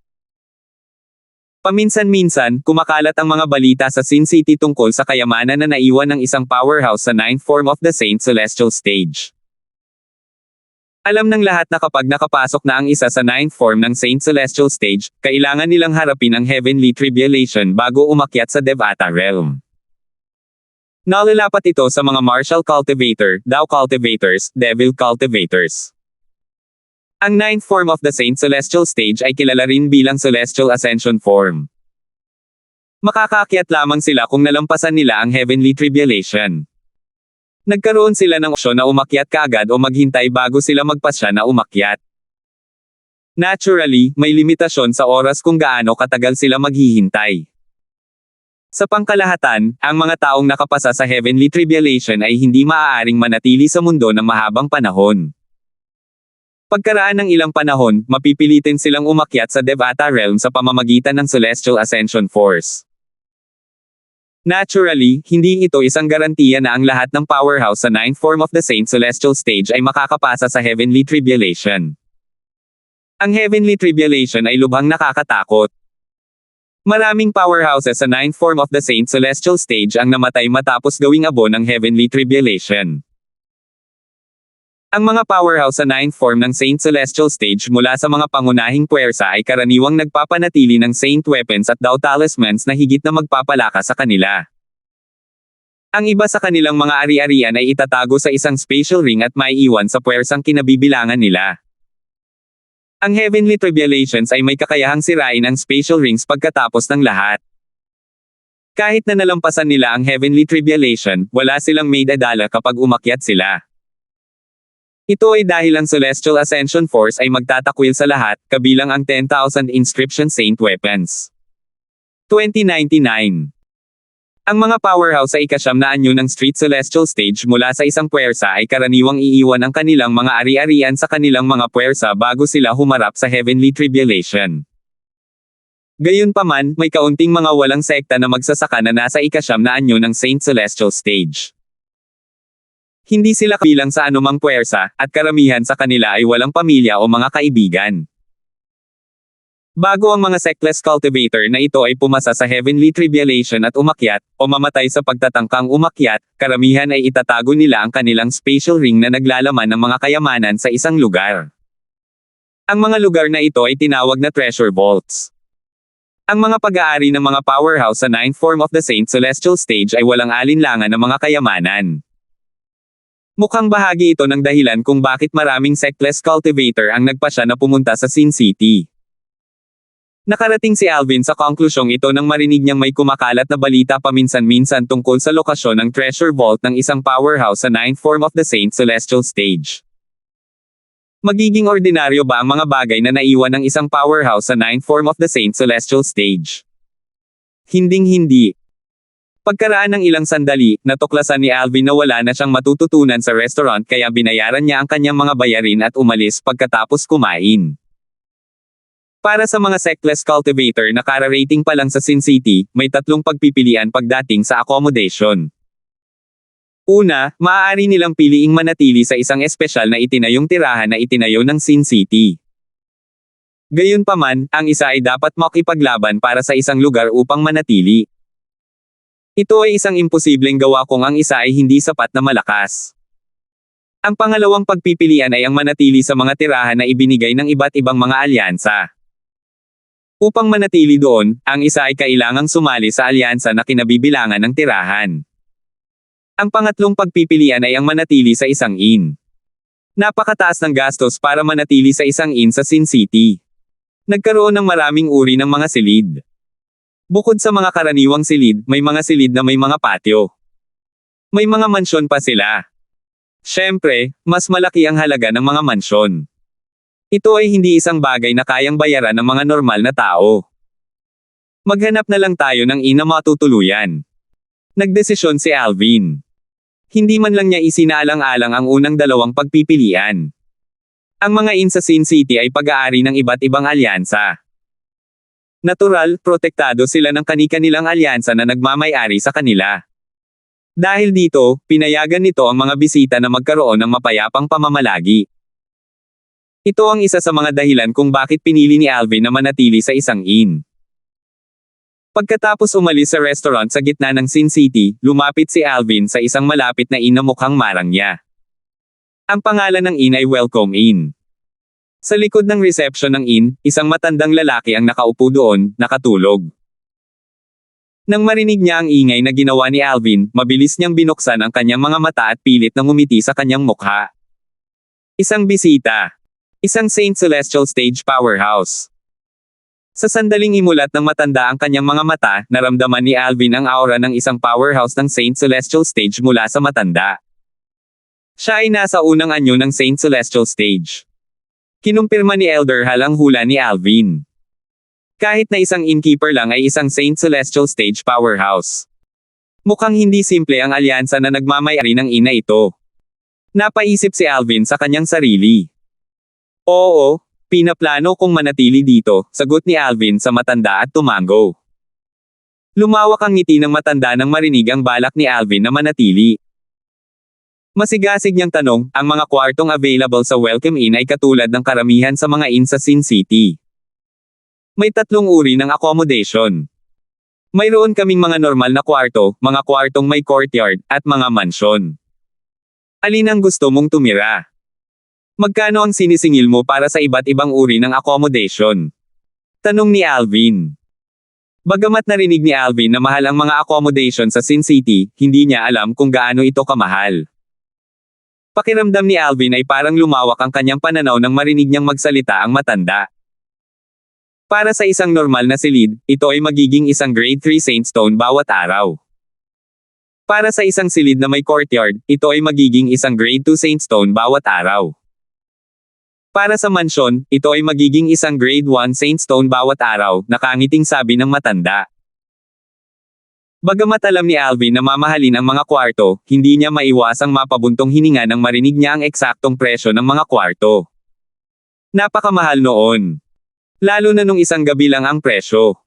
Paminsan-minsan, kumakalat ang mga balita sa Sin City tungkol sa kayamanan na naiwan ng isang powerhouse sa 9th form of the Saint Celestial Stage. Alam ng lahat na kapag nakapasok na ang isa sa 9th form ng Saint Celestial Stage, kailangan nilang harapin ang heavenly tribulation bago umakyat sa Devata Realm. Nalalapat ito sa mga martial cultivator, Dao cultivators, devil cultivators. Ang 9th form of the Saint Celestial Stage ay kilala rin bilang Celestial Ascension form. Makakaakyat lamang sila kung nalampasan nila ang heavenly tribulation. Nagkaroon sila ng opsyon na umakyat kaagad o maghintay bago sila magpasya na umakyat. Naturally, may limitasyon sa oras kung gaano katagal sila maghihintay. Sa pangkalahatan, ang mga taong nakapasa sa heavenly tribulation ay hindi maaaring manatili sa mundo ng mahabang panahon. Pagkaraan ng ilang panahon, mapipilitin silang umakyat sa Devata Realm sa pamamagitan ng Celestial Ascension Force. Naturally, hindi ito isang garantiya na ang lahat ng powerhouse sa 9th form of the Saint Celestial Stage ay makakapasa sa heavenly tribulation. Ang heavenly tribulation ay lubhang nakakatakot. Maraming powerhouses sa 9th form of the Saint Celestial Stage ang namatay matapos gawing abo ng heavenly tribulation. Ang mga powerhouse sa 9th form ng Saint Celestial Stage mula sa mga pangunahing puwersa ay karaniwang nagpapanatili ng Saint Weapons at Dao Talismans na higit na magpapalakas sa kanila. Ang iba sa kanilang mga ari-arian ay itatago sa isang spatial ring at maiiwan sa puwersang kinabibilangan nila. Ang heavenly tribulations ay may kakayahang sirain ang spatial rings pagkatapos ng lahat. Kahit na nalampasan nila ang heavenly tribulation, wala silang maidadala kapag umakyat sila. Ito ay dahil ang Celestial Ascension Force ay magtatakwil sa lahat, kabilang ang 10,000 Inscription Saint Weapons. 2099. Ang mga powerhouse sa ika-9 na anyo ng Street Celestial Stage mula sa isang puwersa ay karaniwang iiwan ang kanilang mga ari-arian sa kanilang mga puwersa bago sila humarap sa heavenly tribulation. Gayunpaman, may kaunting mga walang sekta na magsasaka na nasa ika-9 na anyo ng Saint Celestial Stage. Hindi sila kabilang sa anumang puwersa, at karamihan sa kanila ay walang pamilya o mga kaibigan. Bago ang mga sectless cultivator na ito ay pumasa sa heavenly tribulation at umakyat, o mamatay sa pagtatangkang umakyat, karamihan ay itatago nila ang kanilang spatial ring na naglalaman ng mga kayamanan sa isang lugar. Ang mga lugar na ito ay tinawag na treasure vaults. Ang mga pag-aari ng mga powerhouse sa 9th form of the Saint Celestial Stage ay walang alinlangan ng mga kayamanan. Mukhang bahagi ito ng dahilan kung bakit maraming sectless cultivator ang nagpasya na pumunta sa Sin City. Nakarating si Alvin sa konklusyong ito nang marinig niyang may kumakalat na balita paminsan-minsan tungkol sa lokasyon ng treasure vault ng isang powerhouse sa 9th form of the Saint Celestial Stage. Magiging ordinaryo ba ang mga bagay na naiwan ng isang powerhouse sa 9th form of the Saint Celestial Stage? Hinding-hindi. Pagkaraan ng ilang sandali, natuklasan ni Alvin na wala na siyang matututunan sa restaurant kaya binayaran niya ang kanyang mga bayarin at umalis pagkatapos kumain. Para sa mga sectless cultivator na kara-rating pa lang sa Sin City, may tatlong pagpipilian pagdating sa accommodation. Una, maaari nilang piliing manatili sa isang espesyal na itinayong tirahan na itinayo ng Sin City. Gayunpaman, ang isa ay dapat makipaglaban para sa isang lugar upang manatili. Ito ay isang imposibleng gawa kung ang isa ay hindi sapat na malakas. Ang pangalawang pagpipilian ay ang manatili sa mga tirahan na ibinigay ng iba't ibang mga alyansa. Upang manatili doon, ang isa ay kailangang sumali sa alyansa na kinabibilangan ng tirahan. Ang pangatlong pagpipilian ay ang manatili sa isang inn. Napakataas ng gastos para manatili sa isang inn sa Sin City. Nagkaroon ng maraming uri ng mga silid. Bukod sa mga karaniwang silid, may mga silid na may mga patio. May mga mansyon pa sila. Siyempre, mas malaki ang halaga ng mga mansyon. Ito ay hindi isang bagay na kayang bayaran ng mga normal na tao. Maghanap na lang tayo ng ina matutuluyan. Nagdesisyon si Alvin. Hindi man lang niya isinaalang-alang ang unang dalawang pagpipilian. Ang mga inn sa Sin City ay pag-aari ng iba't ibang alyansa. Natural, protektado sila ng kani-kanilang alyansa na nagmamay-ari sa kanila. Dahil dito, pinayagan nito ang mga bisita na magkaroon ng mapayapang pamamalagi. Ito ang isa sa mga dahilan kung bakit pinili ni Alvin na manatili sa isang inn. Pagkatapos umalis sa restaurant sa gitna ng Sin City, lumapit si Alvin sa isang malapit na inn na mukhang marangya. Ang pangalan ng inn ay Welcome Inn. Sa likod ng reception ng inn, isang matandang lalaki ang nakaupo doon, nakatulog. Nang marinig niya ang ingay na ginawa ni Alvin, mabilis niyang binuksan ang kanyang mga mata at pilit na ngumiti sa kanyang mukha. Isang bisita. Isang Saint Celestial Stage powerhouse. Sa sandaling imulat ng matanda ang kanyang mga mata, naramdaman ni Alvin ang aura ng isang powerhouse ng Saint Celestial Stage mula sa matanda. Siya ay nasa unang anyo ng Saint Celestial Stage. Kinumpirma ni Elder Hal ang hula ni Alvin. Kahit na isang innkeeper lang ay isang Saint Celestial Stage powerhouse. Mukhang hindi simple ang alyansa na nagmamay-ari ng ina ito. Napaisip si Alvin sa kanyang sarili. Oo, pinaplano kong manatili dito, sagot ni Alvin sa matanda at tumango. Lumawak ang ngiti ng matanda nang marinig ang balak ni Alvin na manatili. Masigasig niyang tanong, ang mga kwartong available sa Welcome Inn ay katulad ng karamihan sa mga inn sa Sin City. May tatlong uri ng accommodation. Mayroon kaming mga normal na kwarto, mga kwartong may courtyard, at mga mansyon. Alin ang gusto mong tumira? Magkano ang sinisingil mo para sa iba't ibang uri ng accommodation? Tanong ni Alvin. Bagamat narinig ni Alvin na mahal ang mga accommodation sa Sin City, hindi niya alam kung gaano ito kamahal. Pakiramdam ni Alvin ay parang lumawak ang kanyang pananaw nang marinig niyang magsalita ang matanda. Para sa isang normal na silid, ito ay magiging isang grade 3 sandstone bawat araw. Para sa isang silid na may courtyard, ito ay magiging isang grade 2 sandstone bawat araw. Para sa mansyon, ito ay magiging isang grade 1 sandstone bawat araw, nakangiting sabi ng matanda. Bagamat alam ni Alvin na mamahalin ang mga kwarto, hindi niya maiwasang mapabuntong hininga nang marinig niya ang eksaktong presyo ng mga kwarto. Napakamahal noon. Lalo na nung isang gabi lang ang presyo.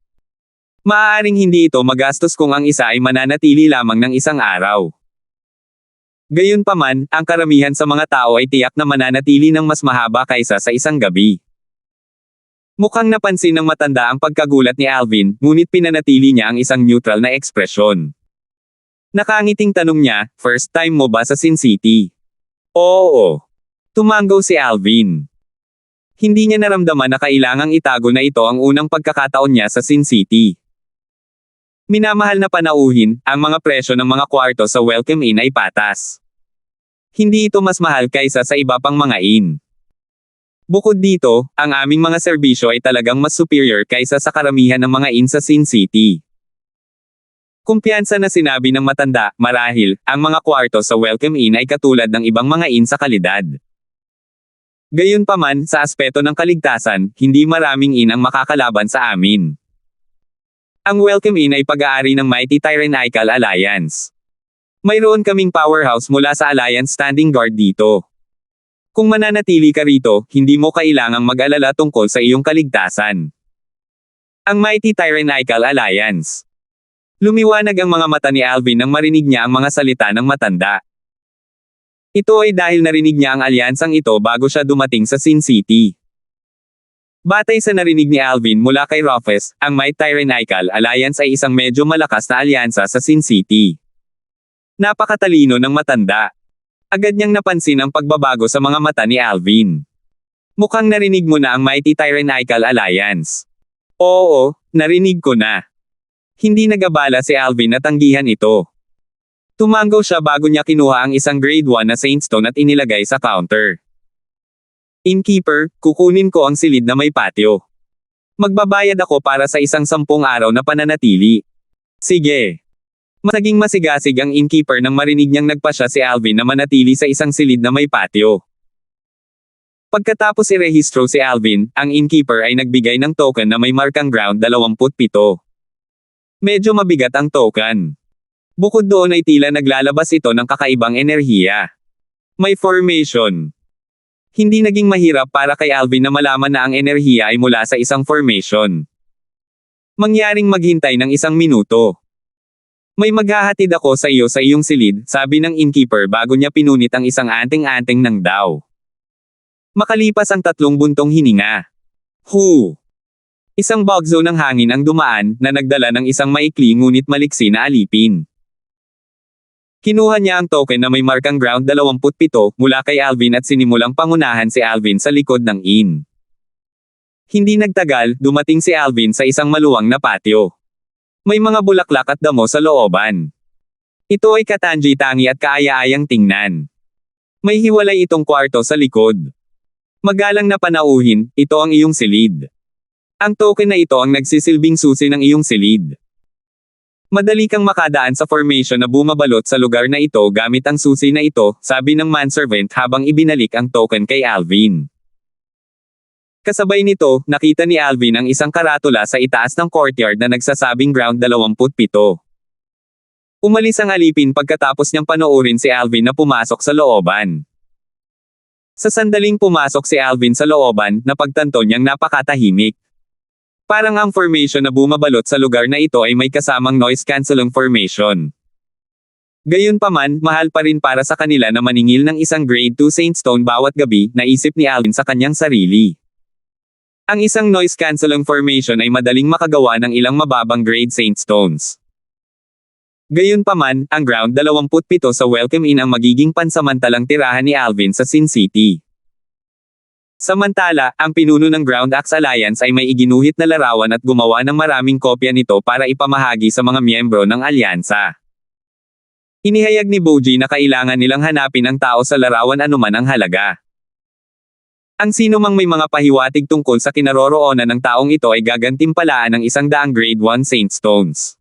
Maaaring hindi ito magastos kung ang isa ay mananatili lamang ng isang araw. Gayunpaman, ang karamihan sa mga tao ay tiyak na mananatili ng mas mahaba kaysa sa isang gabi. Mukhang napansin ng matanda ang pagkagulat ni Alvin, ngunit pinanatili niya ang isang neutral na ekspresyon. Nakangiting tanong niya, first time mo ba sa Sin City? Oo. Tumango si Alvin. Hindi niya naramdaman na kailangang itago na ito ang unang pagkakataon niya sa Sin City. Minamahal na panauhin, ang mga presyo ng mga kwarto sa Welcome Inn ay patas. Hindi ito mas mahal kaysa sa iba pang mga inn. Bukod dito, ang aming mga serbisyo ay talagang mas superior kaysa sa karamihan ng mga inn sa Sin City. Kumpiyansa na sinabi ng matanda, marahil, ang mga kwarto sa Welcome Inn ay katulad ng ibang mga inn sa kalidad. Gayunpaman, sa aspeto ng kaligtasan, hindi maraming inn ang makakalaban sa amin. Ang Welcome Inn ay pag-aari ng Mighty Tyrannical Alliance. Mayroon kaming powerhouse mula sa Alliance Standing Guard dito. Kung mananatili ka rito, hindi mo kailangang mag-alala tungkol sa iyong kaligtasan. Ang Mighty Tyrannical Alliance. Lumiwanag ang mga mata ni Alvin nang marinig niya ang mga salita ng matanda. Ito ay dahil narinig niya ang alyansang ito bago siya dumating sa Sin City. Batay sa narinig ni Alvin mula kay Rufus, ang Mighty Tyrannical Alliance ay isang medyo malakas na alyansa sa Sin City. Napakatalino ng matanda. Agad niyang napansin ang pagbabago sa mga mata ni Alvin. Mukhang narinig mo na ang Mighty Tyrannical Alliance. Oo, narinig ko na. Hindi nagabala si Alvin na tanggihan ito. Tumango siya bago niya kinuha ang isang grade 1 na Saintstone at inilagay sa counter. Innkeeper, kukunin ko ang silid na may patio. Magbabayad ako para sa isang 10 araw na pananatili. Sige. Naging masigasig ang innkeeper nang marinig niyang nagpasya si Alvin na manatili sa isang silid na may patio. Pagkatapos irehistro si Alvin, ang innkeeper ay nagbigay ng token na may markang ground 27. Medyo mabigat ang token. Bukod doon ay tila naglalabas ito ng kakaibang enerhiya. May formation. Hindi naging mahirap para kay Alvin na malaman na ang enerhiya ay mula sa isang formation. Mangyaring maghintay ng 1 minuto. May maghahatid ako sa iyo sa iyong silid, sabi ng innkeeper bago niya pinunit ang isang anting-anting ng daw. Makalipas ang 3 buntong hininga. Hu! Isang bagzo ng hangin ang dumaan, na nagdala ng isang maikli ngunit maliksi na alipin. Kinuha niya ang token na may markang ground 27 mula kay Alvin at sinimulang pangunahan si Alvin sa likod ng inn. Hindi nagtagal, dumating si Alvin sa isang maluwang na patio. May mga bulaklak at damo sa looban. Ito ay katangi-tangi at kaaya-ayang tingnan. May hiwalay itong kwarto sa likod. Magalang na panauhin, ito ang iyong silid. Ang token na ito ang nagsisilbing susi ng iyong silid. Madali kang makadaan sa formation na bumabalot sa lugar na ito gamit ang susi na ito, sabi ng manservant habang ibinalik ang token kay Alvin. Kasabay nito, nakita ni Alvin ang isang karatula sa itaas ng courtyard na nagsasabing ground 27. Umalis ang alipin pagkatapos niyang panoorin si Alvin na pumasok sa looban. Sa sandaling pumasok si Alvin sa looban, napagtanto niyang napakatahimik. Parang ang formation na bumabalot sa lugar na ito ay may kasamang noise-canceling formation. Gayunpaman, mahal pa rin para sa kanila na maningil ng isang grade 2 Saintstone bawat gabi, naisip ni Alvin sa kanyang sarili. Ang isang noise-canceling formation ay madaling makagawa ng ilang mababang grade Saintstones. Gayunpaman, ang ground 27 sa Welcome Inn ang magiging pansamantalang tirahan ni Alvin sa Sin City. Samantala, ang pinuno ng Ground Axe Alliance ay may iginuhit na larawan at gumawa ng maraming kopya nito para ipamahagi sa mga miyembro ng alyansa. Inihayag ni Boji na kailangan nilang hanapin ang tao sa larawan anuman ang halaga. Ang sino mang may mga pahiwatig tungkol sa kinaroroonan ng taong ito ay gagantimpalaan ng 100 grade 1 Saintstones.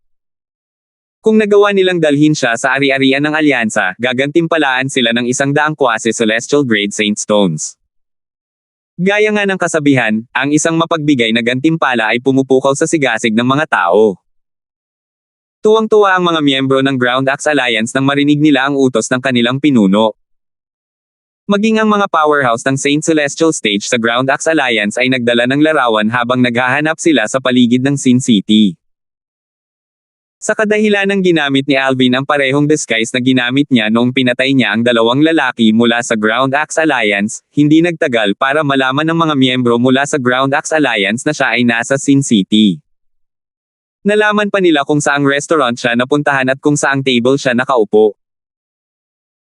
Kung nagawa nilang dalhin siya sa ari-arian ng alyansa, gagantimpalaan sila ng 100 quasi-celestial grade Saintstones. Gaya nga ng kasabihan, ang isang mapagbigay na gantimpala ay pumupukaw sa sigasig ng mga tao. Tuwang-tuwa ang mga miyembro ng Ground Axe Alliance nang marinig nila ang utos ng kanilang pinuno. Maging ang mga powerhouse ng Saint Celestial Stage sa Ground Axe Alliance ay nagdala ng larawan habang naghahanap sila sa paligid ng Sin City. Sa kadahilanang ginamit ni Alvin ang parehong disguise na ginamit niya noong pinatay niya ang 2 lalaki mula sa Ground Axe Alliance, hindi nagtagal para malaman ng mga miyembro mula sa Ground Axe Alliance na siya ay nasa Sin City. Nalaman pa nila kung saang restaurant siya napuntahan at kung saang table siya nakaupo.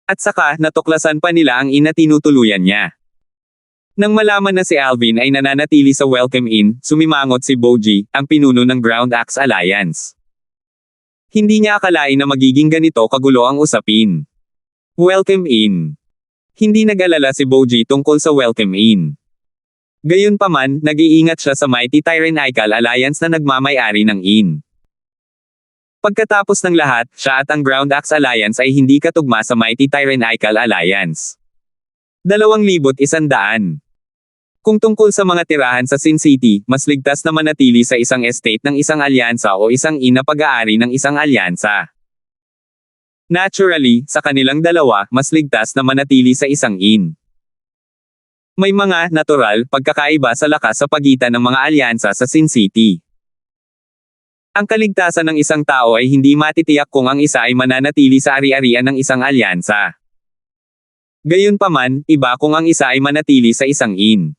At saka, natuklasan pa nila ang ina tinutuluyan niya. Nang malaman na si Alvin ay nananatili sa Welcome Inn, sumimangot si Boji, ang pinuno ng Ground Axe Alliance. Hindi niya akalain na magiging ganito kagulo ang usapin. Welcome Inn. Hindi nag-alala si Boji tungkol sa Welcome Inn. Gayunpaman, nag-iingat siya sa Mighty Tyrannical Alliance na nagmamay-ari ng inn. Pagkatapos ng lahat, siya at ang Ground Axe Alliance ay hindi katugma sa Mighty Tyrannical Alliance. 2,100. Kung tungkol sa mga tirahan sa Sin City, mas ligtas na manatili sa isang estate ng isang alyansa o isang inn na pag-aari ng isang alyansa. Naturally, sa kanilang dalawa, mas ligtas na manatili sa isang inn. May mga natural pagkakaiba sa lakas sa pagitan ng mga alyansa sa Sin City. Ang kaligtasan ng isang tao ay hindi matitiyak kung ang isa ay mananatili sa ari-arian ng isang alyansa. Gayunpaman, iba kung ang isa ay manatili sa isang inn.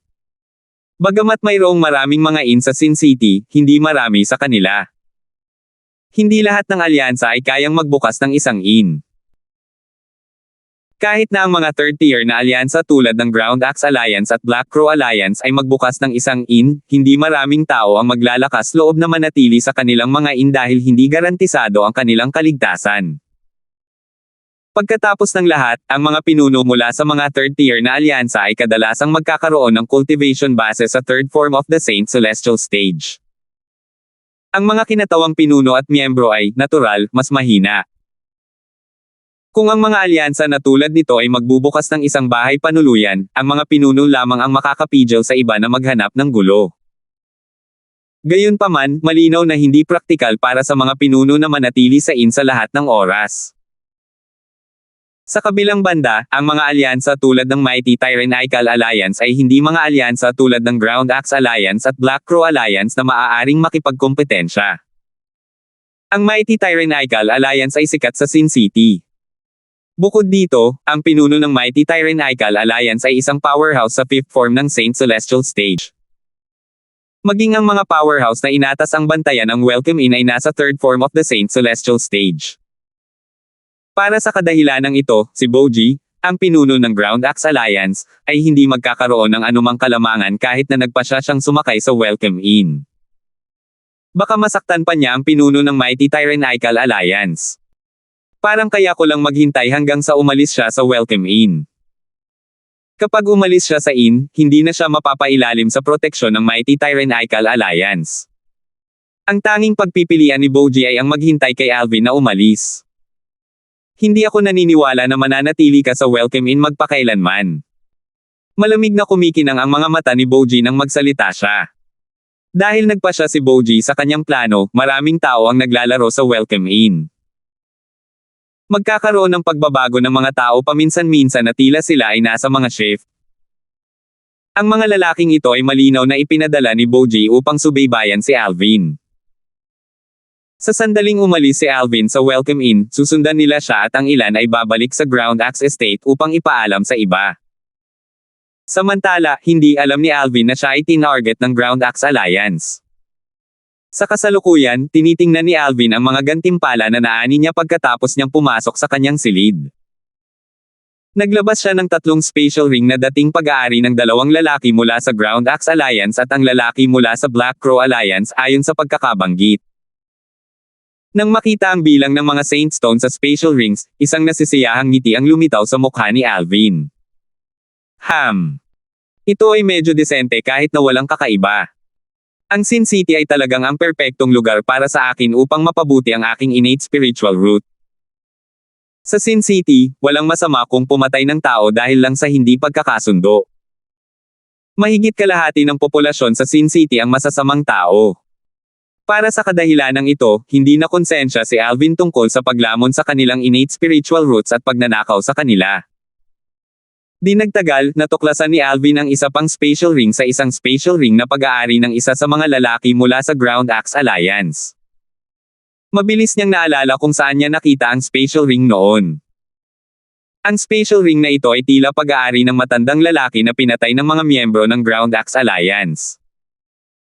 Bagamat mayroong maraming mga inn sa Sin City, hindi marami sa kanila. Hindi lahat ng alyansa ay kayang magbukas ng isang inn. Kahit na ang mga third-tier na alyansa tulad ng Ground Axe Alliance at Black Crow Alliance ay magbukas ng isang inn, hindi maraming tao ang maglalakas loob na manatili sa kanilang mga inn dahil hindi garantisado ang kanilang kaligtasan. Pagkatapos ng lahat, ang mga pinuno mula sa mga third-tier na alyansa ay kadalasang magkakaroon ng cultivation base sa third form of the Saint Celestial Stage. Ang mga kinatawang pinuno at miyembro ay, natural, mas mahina. Kung ang mga alyansa na tulad nito ay magbubukas ng isang bahay panuluyan, ang mga pinuno lamang ang makakapigil sa iba na maghanap ng gulo. Gayunpaman, malinaw na hindi praktikal para sa mga pinuno na manatili sa inn sa lahat ng oras. Sa kabilang banda, ang mga alyansa tulad ng Mighty Tyrannical Alliance ay hindi mga alyansa tulad ng Ground Axe Alliance at Black Crow Alliance na maaaring makipagkompetensya. Ang Mighty Tyrannical Alliance ay sikat sa Sin City. Bukod dito, ang pinuno ng Mighty Tyrannical Alliance ay isang powerhouse sa fifth form ng Saint Celestial Stage. Maging ang mga powerhouse na inatas ang bantayan ng Welcome Inn ay nasa third form of the Saint Celestial Stage. Para sa kadahilanang ito, si Boji, ang pinuno ng Ground Axe Alliance, ay hindi magkakaroon ng anumang kalamangan kahit na nagpasya siyang sumakay sa Welcome Inn. Baka masaktan pa niya ang pinuno ng Mighty Tyrannical Alliance. Parang kaya ko lang maghintay hanggang sa umalis siya sa Welcome Inn. Kapag umalis siya sa inn, hindi na siya mapapailalim sa proteksyon ng Mighty Tyrannical Alliance. Ang tanging pagpipilian ni Boji ay ang maghintay kay Alvin na umalis. Hindi ako naniniwala na mananatili ka sa Welcome Inn magpakailanman. Malamig na kumikinang ang mga mata ni Boji nang magsalita siya. Dahil nagpa siya si Boji sa kanyang plano, maraming tao ang naglalaro sa Welcome Inn. Magkakaroon ng pagbabago ng mga tao paminsan-minsan na tila sila ay nasa mga shift. Ang mga lalaking ito ay malinaw na ipinadala ni Boji upang subaybayan si Alvin. Sa sandaling umalis si Alvin sa Welcome Inn, susundan nila siya at ang ilan ay babalik sa Ground Axe Estate upang ipaalam sa iba. Samantala, hindi alam ni Alvin na siya ay tinarget ng Ground Axe Alliance. Sa kasalukuyan, tinitingnan ni Alvin ang mga gantimpala na naani niya pagkatapos niyang pumasok sa kanyang silid. Naglabas siya ng 3 special ring na dating pag-aari ng 2 lalaki mula sa Ground Axe Alliance at ang lalaki mula sa Black Crow Alliance ayon sa pagkakabanggit. Nang makita ang bilang ng mga Saint Stone sa special rings, isang nasisiyahang ngiti ang lumitaw sa mukha ni Alvin. Ito ay medyo desente kahit na walang kakaiba. Ang Sin City ay talagang ang perpektong lugar para sa akin upang mapabuti ang aking innate spiritual root. Sa Sin City, walang masama kung pumatay ng tao dahil lang sa hindi pagkakasundo. Mahigit kalahati ng populasyon sa Sin City ang masasamang tao. Para sa kadahilanang ito, hindi na konsensya si Alvin tungkol sa paglamon sa kanilang innate spiritual roots at pagnanakaw sa kanila. Di nagtagal, natuklasan ni Alvin ang isa pang special ring sa isang special ring na pag-aari ng isa sa mga lalaki mula sa Ground Axe Alliance. Mabilis niyang naalala kung saan niya nakita ang special ring noon. Ang special ring na ito ay tila pag-aari ng matandang lalaki na pinatay ng mga miyembro ng Ground Axe Alliance.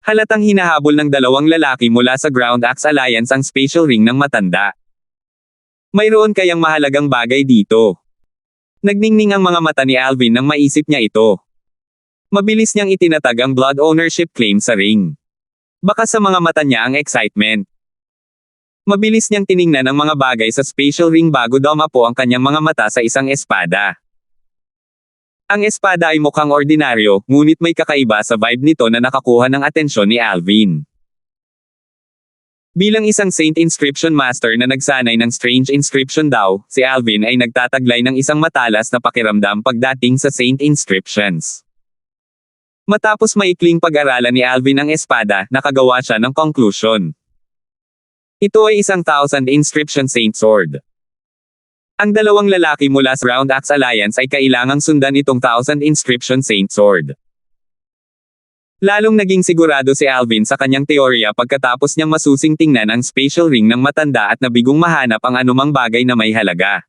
Halatang hinahabol ng 2 lalaki mula sa Ground Axe Alliance ang special ring ng matanda. Mayroon kayang mahalagang bagay dito. Nagningning ang mga mata ni Alvin nang maisip niya ito. Mabilis niyang itinatag ang blood ownership claim sa ring. Baka sa mga mata niya ang excitement. Mabilis niyang tiningnan ang mga bagay sa special ring bago dumapo ang kanyang mga mata sa isang espada. Ang espada ay mukhang ordinaryo, ngunit may kakaiba sa vibe nito na nakakuha ng atensyon ni Alvin. Bilang isang Saint Inscription Master na nagsanay ng strange inscription daw, si Alvin ay nagtataglay ng isang matalas na pakiramdam pagdating sa Saint Inscriptions. Matapos maikling pag-aralan ni Alvin ang espada, nakagawa siya ng conclusion. Ito ay isang 1000 inscription Saint Sword. Ang dalawang lalaki mula sa Ground Axe Alliance ay kailangang sundan itong Thousand Inscription Saint Sword. Lalong naging sigurado si Alvin sa kanyang teorya pagkatapos niyang masusing tingnan ang spatial ring ng matanda at nabigong mahanap ang anumang bagay na may halaga.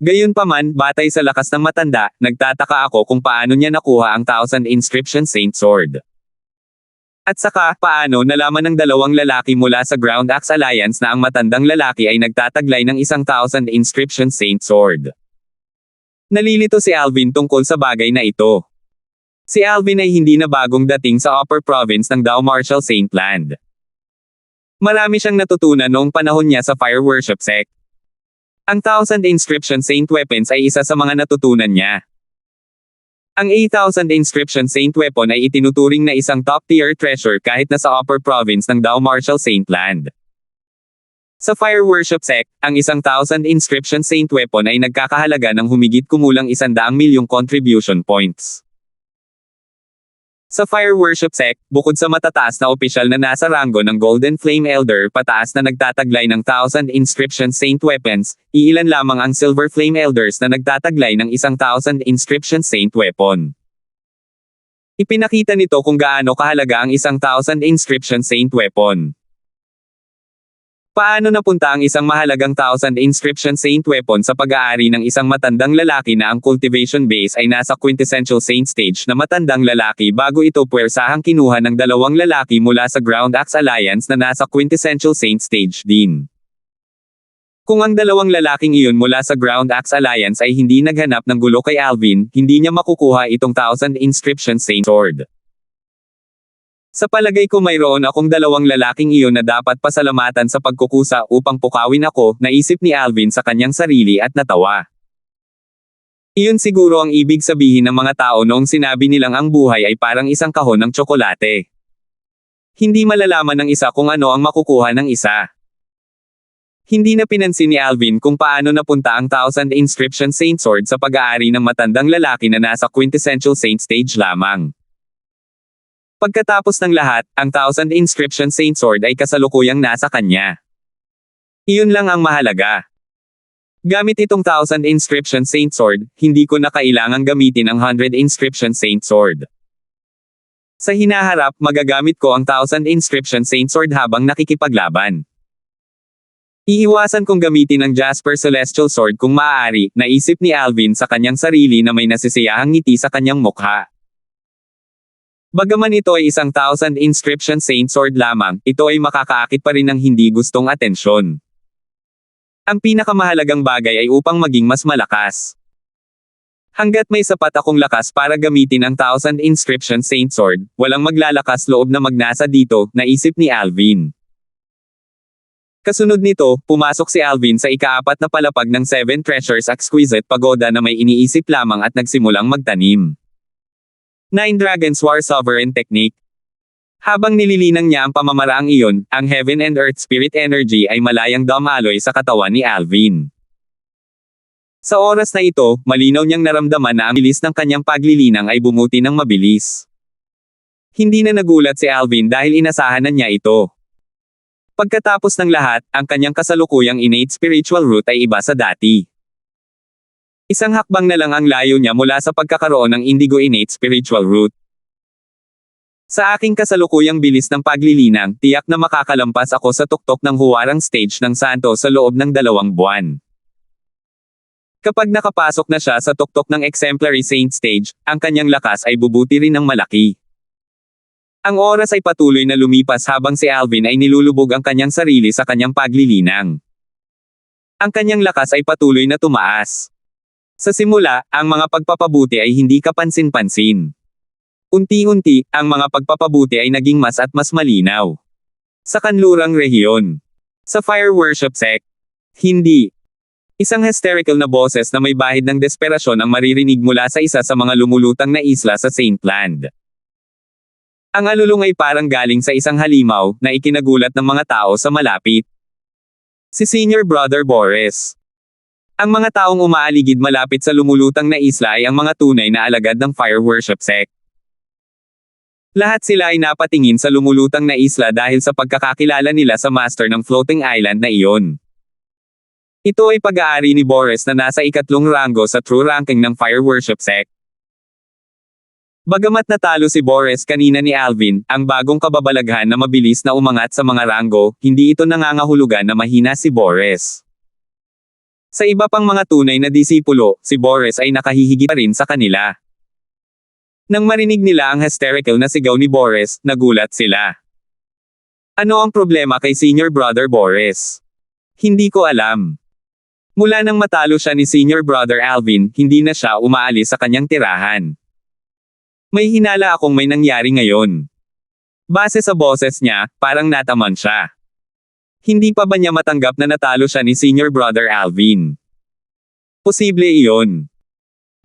Gayunpaman, batay sa lakas ng matanda, nagtataka ako kung paano niya nakuha ang Thousand Inscription Saint Sword. At saka, paano nalaman ng dalawang lalaki mula sa Ground Axe Alliance na ang matandang lalaki ay nagtataglay ng isang Thousand Inscription Saint Sword. Nalilito si Alvin tungkol sa bagay na ito. Si Alvin ay hindi na bagong dating sa Upper Province ng Dao Martial Saint Land. Marami siyang natutunan noong panahon niya sa Fire Worship Sect. Ang Thousand Inscription Saint Weapons ay isa sa mga natutunan niya. Ang 8,000 Inscription Saint Weapon ay itinuturing na isang top-tier treasure kahit na sa Upper Province ng Dao Martial Saint Land. Sa Fire Worship Sect, ang 1,000 Inscription Saint Weapon ay nagkakahalaga ng humigit kumulang 100 milyong contribution points. Sa Fire Worship Sect, bukod sa matataas na opisyal na nasa ranggo ng Golden Flame Elder pataas na nagtataglay ng 1,000 Inscription Saint Weapons, iilan lamang ang Silver Flame Elders na nagtataglay ng 1,000 Inscription Saint Weapon. Ipinakita nito kung gaano kahalaga ang 1,000 Inscription Saint Weapon. Paano napunta ang isang mahalagang 1,000 Inscription Saint Weapon sa pag-aari ng isang matandang lalaki na ang cultivation base ay nasa quintessential saint stage na matandang lalaki bago ito puwersahang kinuha ng dalawang lalaki mula sa Ground Axe Alliance na nasa quintessential saint stage din. Kung ang dalawang lalaking iyon mula sa Ground Axe Alliance ay hindi naghanap ng gulo kay Alvin, hindi niya makukuha itong 1,000 Inscription Saint Sword. Sa palagay ko mayroon akong dalawang lalaking iyon na dapat pasalamatan sa pagkukusa upang pukawin ako, naisip ni Alvin sa kanyang sarili at natawa. Iyon siguro ang ibig sabihin ng mga tao noong sinabi nilang ang buhay ay parang isang kahon ng tsokolate. Hindi malalaman ng isa kung ano ang makukuha ng isa. Hindi na pinansin ni Alvin kung paano napunta ang 1,000 Inscription Saint Sword sa pag-aari ng matandang lalaki na nasa quintessential saint stage lamang. Pagkatapos ng lahat, ang 1,000 Inscription Saint Sword ay kasalukuyang nasa kanya. Iyon lang ang mahalaga. Gamit itong 1,000 Inscription Saint Sword, hindi ko na kailangang gamitin ang 100 Inscription Saint Sword. Sa hinaharap, magagamit ko ang 1,000 Inscription Saint Sword habang nakikipaglaban. Iiwasan kong gamitin ang Jasper Celestial Sword kung maaari, naisip ni Alvin sa kanyang sarili na may nasisiyahang ngiti sa kanyang mukha. Bagaman ito ay isang 1,000 Inscription Saint Sword lamang, ito ay makakaakit pa rin ng hindi gustong atensyon. Ang pinakamahalagang bagay ay upang maging mas malakas. Hanggat may sapat akong lakas para gamitin ang 1,000 Inscription Saint Sword, walang maglalakas loob na magnasa dito, naisip ni Alvin. Kasunod nito, pumasok si Alvin sa ika-4 na palapag ng 7 Treasures Exquisite Pagoda na may iniisip lamang at nagsimulang magtanim. 9 Dragons War Sovereign Technique. Habang nililinang niya ang pamamaraang iyon, ang Heaven and Earth Spirit Energy ay malayang dumaloy sa katawan ni Alvin. Sa oras na ito, malinaw niyang naramdaman na ang bilis ng kanyang paglilinang ay bumuti ng mabilis. Hindi na nagulat si Alvin dahil inasahan na niya ito. Pagkatapos ng lahat, ang kanyang kasalukuyang innate spiritual root ay iba sa dati. Isang hakbang na lang ang layo niya mula sa pagkakaroon ng Indigo Innate Spiritual Root. Sa aking kasalukuyang bilis ng paglilinang, tiyak na makakalampas ako sa tuktok ng huwarang stage ng Santo sa loob ng 2 buwan. Kapag nakapasok na siya sa tuktok ng Exemplary Saint Stage, ang kanyang lakas ay bubuti rin ng malaki. Ang oras ay patuloy na lumipas habang si Alvin ay nilulubog ang kanyang sarili sa kanyang paglilinang. Ang kanyang lakas ay patuloy na tumaas. Sa simula, ang mga pagpapabuti ay hindi kapansin-pansin. Unti-unti, ang mga pagpapabuti ay naging mas at mas malinaw. Sa kanlurang rehiyon. Sa Fire Worship Sect. Hindi. Isang hysterical na boses na may bahid ng desperasyon ang maririnig mula sa isa sa mga lumulutang na isla sa Saint Land. Ang alulong ay parang galing sa isang halimaw na ikinagulat ng mga tao sa malapit. Si Senior Brother Boris. Ang mga taong umaaligid malapit sa lumulutang na isla ay ang mga tunay na alagad ng Fire Worship Sect. Lahat sila ay napatingin sa lumulutang na isla dahil sa pagkakakilala nila sa master ng floating island na iyon. Ito ay pag-aari ni Boris na nasa ikatlong ranggo sa true ranking ng Fire Worship Sect. Bagamat natalo si Boris kanina ni Alvin, ang bagong kababalaghan na mabilis na umangat sa mga ranggo, hindi ito nangangahulugan na mahina si Boris. Sa iba pang mga tunay na disipulo, si Boris ay nakahihigit pa rin sa kanila. Nang marinig nila ang hysterical na sigaw ni Boris, nagulat sila. Ano ang problema kay Senior Brother Boris? Hindi ko alam. Mula nang matalo siya ni Senior Brother Alvin, hindi na siya umaalis sa kanyang tirahan. May hinala akong may nangyari ngayon. Base sa boses niya, parang nataman siya. Hindi pa ba niya matanggap na natalo siya ni Senior Brother Alvin? Posible iyon.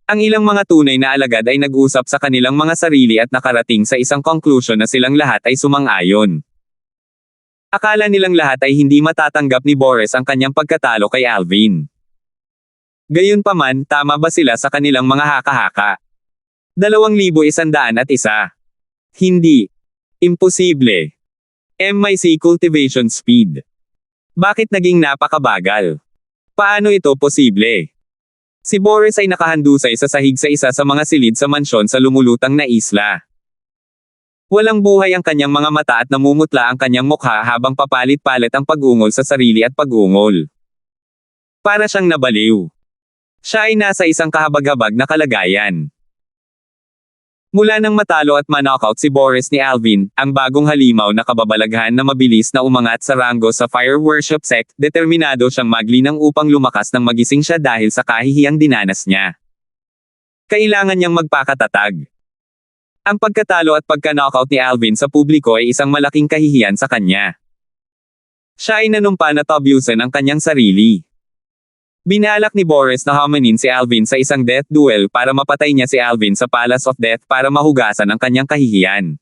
Ang ilang mga tunay na alagad ay nag-usap sa kanilang mga sarili at nakarating sa isang conclusion na silang lahat ay sumang-ayon. Akala nilang lahat ay hindi matatanggap ni Boris ang kanyang pagkatalo kay Alvin. Gayunpaman, tama ba sila sa kanilang mga haka-haka? 2,101. Hindi. Imposible. MIC cultivation speed. Bakit naging napakabagal? Paano ito posible? Si Boris ay nakahandusay sa sahig sa isa sa mga silid sa mansyon sa lumulutang na isla. Walang buhay ang kanyang mga mata at namumutla ang kanyang mukha habang papalit-palit ang pag-ungol sa sarili at pag-ungol. Para siyang nabaliw. Siya ay nasa isang kahabag-habag na kalagayan. Mula nang matalo at ma-knockout si Boris ni Alvin, ang bagong halimaw na kababalaghan na mabilis na umangat sa ranggo sa Fire Worship Sect, determinado siyang maglinang upang lumakas nang magising siya dahil sa kahihiyang dinanas niya. Kailangan niyang magpakatatag. Ang pagkatalo at pagka-knockout ni Alvin sa publiko ay isang malaking kahihiyan sa kanya. Siya ay nanumpa na tabyusan ang kanyang sarili. Binalak ni Boris na hamanin si Alvin sa isang death duel para mapatay niya si Alvin sa Palace of Death para mahugasan ang kanyang kahihiyan.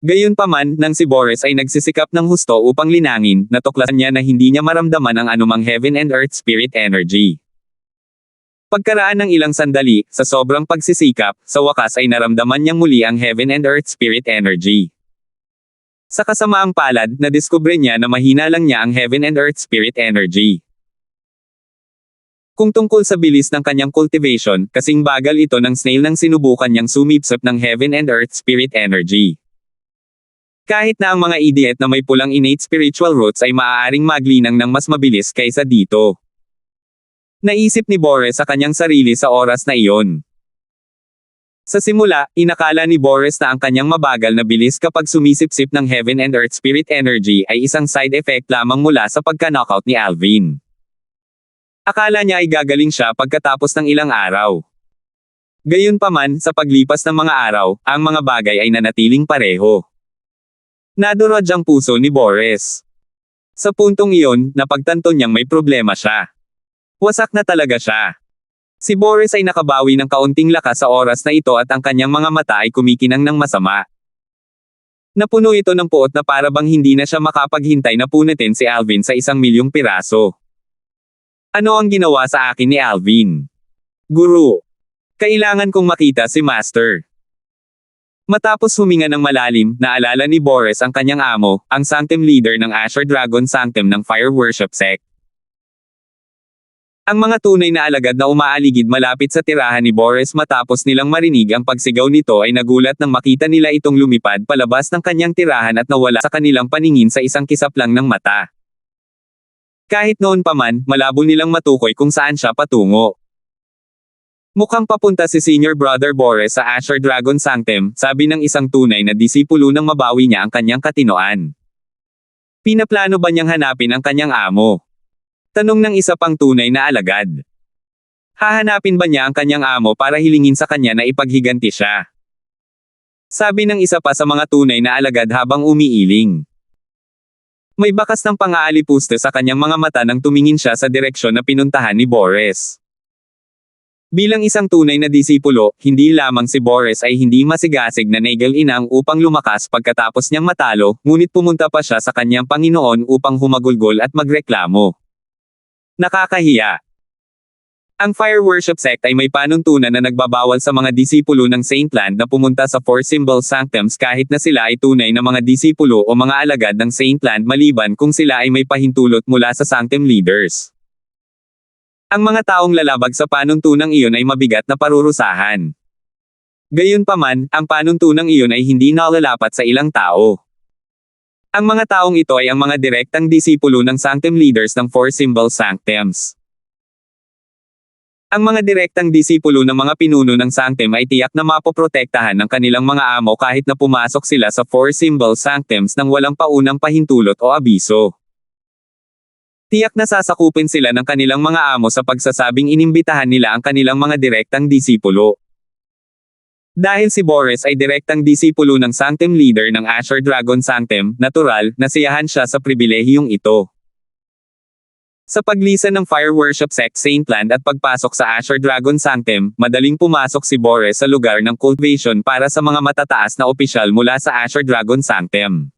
Gayunpaman, nang si Boris ay nagsisikap ng husto upang linangin, natuklasan niya na hindi niya maramdaman ang anumang heaven and earth spirit energy. Pagkaraan ng ilang sandali, sa sobrang pagsisikap, sa wakas ay naramdaman niyang muli ang heaven and earth spirit energy. Sa kasamaang palad, nadiskubre niya na mahina lang niya ang heaven and earth spirit energy. Kung tungkol sa bilis ng kanyang cultivation, kasing bagal ito ng snail nang sinubukan niyang sumipsip ng heaven and earth spirit energy. Kahit na ang mga idiot na may pulang innate spiritual roots ay maaaring maglinang ng mas mabilis kaysa dito. Naisip ni Boris sa kanyang sarili sa oras na iyon. Sa simula, inakala ni Boris na ang kanyang mabagal na bilis kapag sumisipsip ng heaven and earth spirit energy ay isang side effect lamang mula sa pagka-knockout ni Alvin. Akala niya ay gagaling siya pagkatapos ng ilang araw. Gayunpaman, sa paglipas ng mga araw, ang mga bagay ay nanatiling pareho. Nadurog ang puso ni Boris. Sa puntong iyon, napagtanto niyang may problema siya. Wasak na talaga siya. Si Boris ay nakabawi ng kaunting lakas sa oras na ito at ang kanyang mga mata ay kumikinang ng masama. Napuno ito ng puot na para bang hindi na siya makapaghintay na punitin si Alvin sa 1,000,000 piraso. Ano ang ginawa sa akin ni Alvin? Guru. Kailangan kong makita si Master. Matapos huminga ng malalim, naalala ni Boris ang kanyang amo, ang Sanctum Leader ng Asher Dragon Sanctum ng Fire Worship Sect. Ang mga tunay na alagad na umaaligid malapit sa tirahan ni Boris matapos nilang marinig ang pagsigaw nito ay nagulat nang makita nila itong lumipad palabas ng kanyang tirahan at nawala sa kanilang paningin sa isang kisap lang ng mata. Kahit noon pa man, malabo nilang matukoy kung saan siya patungo. Mukhang papunta si Senior Brother Boris sa Asher Dragon Sanctum, sabi ng isang tunay na disipulo nang mabawi niya ang kanyang katinoan. Pinaplano ba niyang hanapin ang kanyang amo? Tanong ng isa pang tunay na alagad. Hahanapin ba niya ang kanyang amo para hilingin sa kanya na ipaghiganti siya? Sabi ng isa pa sa mga tunay na alagad habang umiiling. May bakas ng pang-aalipusta sa kanyang mga mata nang tumingin siya sa direksyon na pinuntahan ni Boris. Bilang isang tunay na disipulo, hindi lamang si Boris ay hindi masigasig na nagel-inang upang lumakas pagkatapos niyang matalo, ngunit pumunta pa siya sa kanyang Panginoon upang humagulgol at magreklamo. Nakakahiya. Ang Fire Worship Sect ay may panuntunan na nagbabawal sa mga disipulo ng Saintland na pumunta sa Four Symbol Sanctums kahit na sila ay tunay na mga disipulo o mga alagad ng Saintland maliban kung sila ay may pahintulot mula sa Sanctum leaders. Ang mga taong lalabag sa panuntunang iyon ay mabigat na parurusahan. Gayunpaman, ang panuntunang iyon ay hindi nalalapat sa ilang tao. Ang mga taong ito ay ang mga direktang disipulo ng Sanctum leaders ng Four Symbol Sanctums. Ang mga direktang disipulo ng mga pinuno ng Sanctum ay tiyak na mapoprotektahan ng kanilang mga amo kahit na pumasok sila sa Four Symbol Sanctums nang walang paunang pahintulot o abiso. Tiyak na sasakupin sila ng kanilang mga amo sa pagsasabing inimbitahan nila ang kanilang mga direktang disipulo. Dahil si Boris ay direktang disipulo ng Sanctum leader ng Azure Dragon Sanctum, natural, nasiyahan siya sa pribilehiyong ito. Sa paglisan ng Fire Worship Sect Saintland at pagpasok sa Azure Dragon Sanctum, madaling pumasok si Boris sa lugar ng cultivation para sa mga matataas na opisyal mula sa Azure Dragon Sanctum.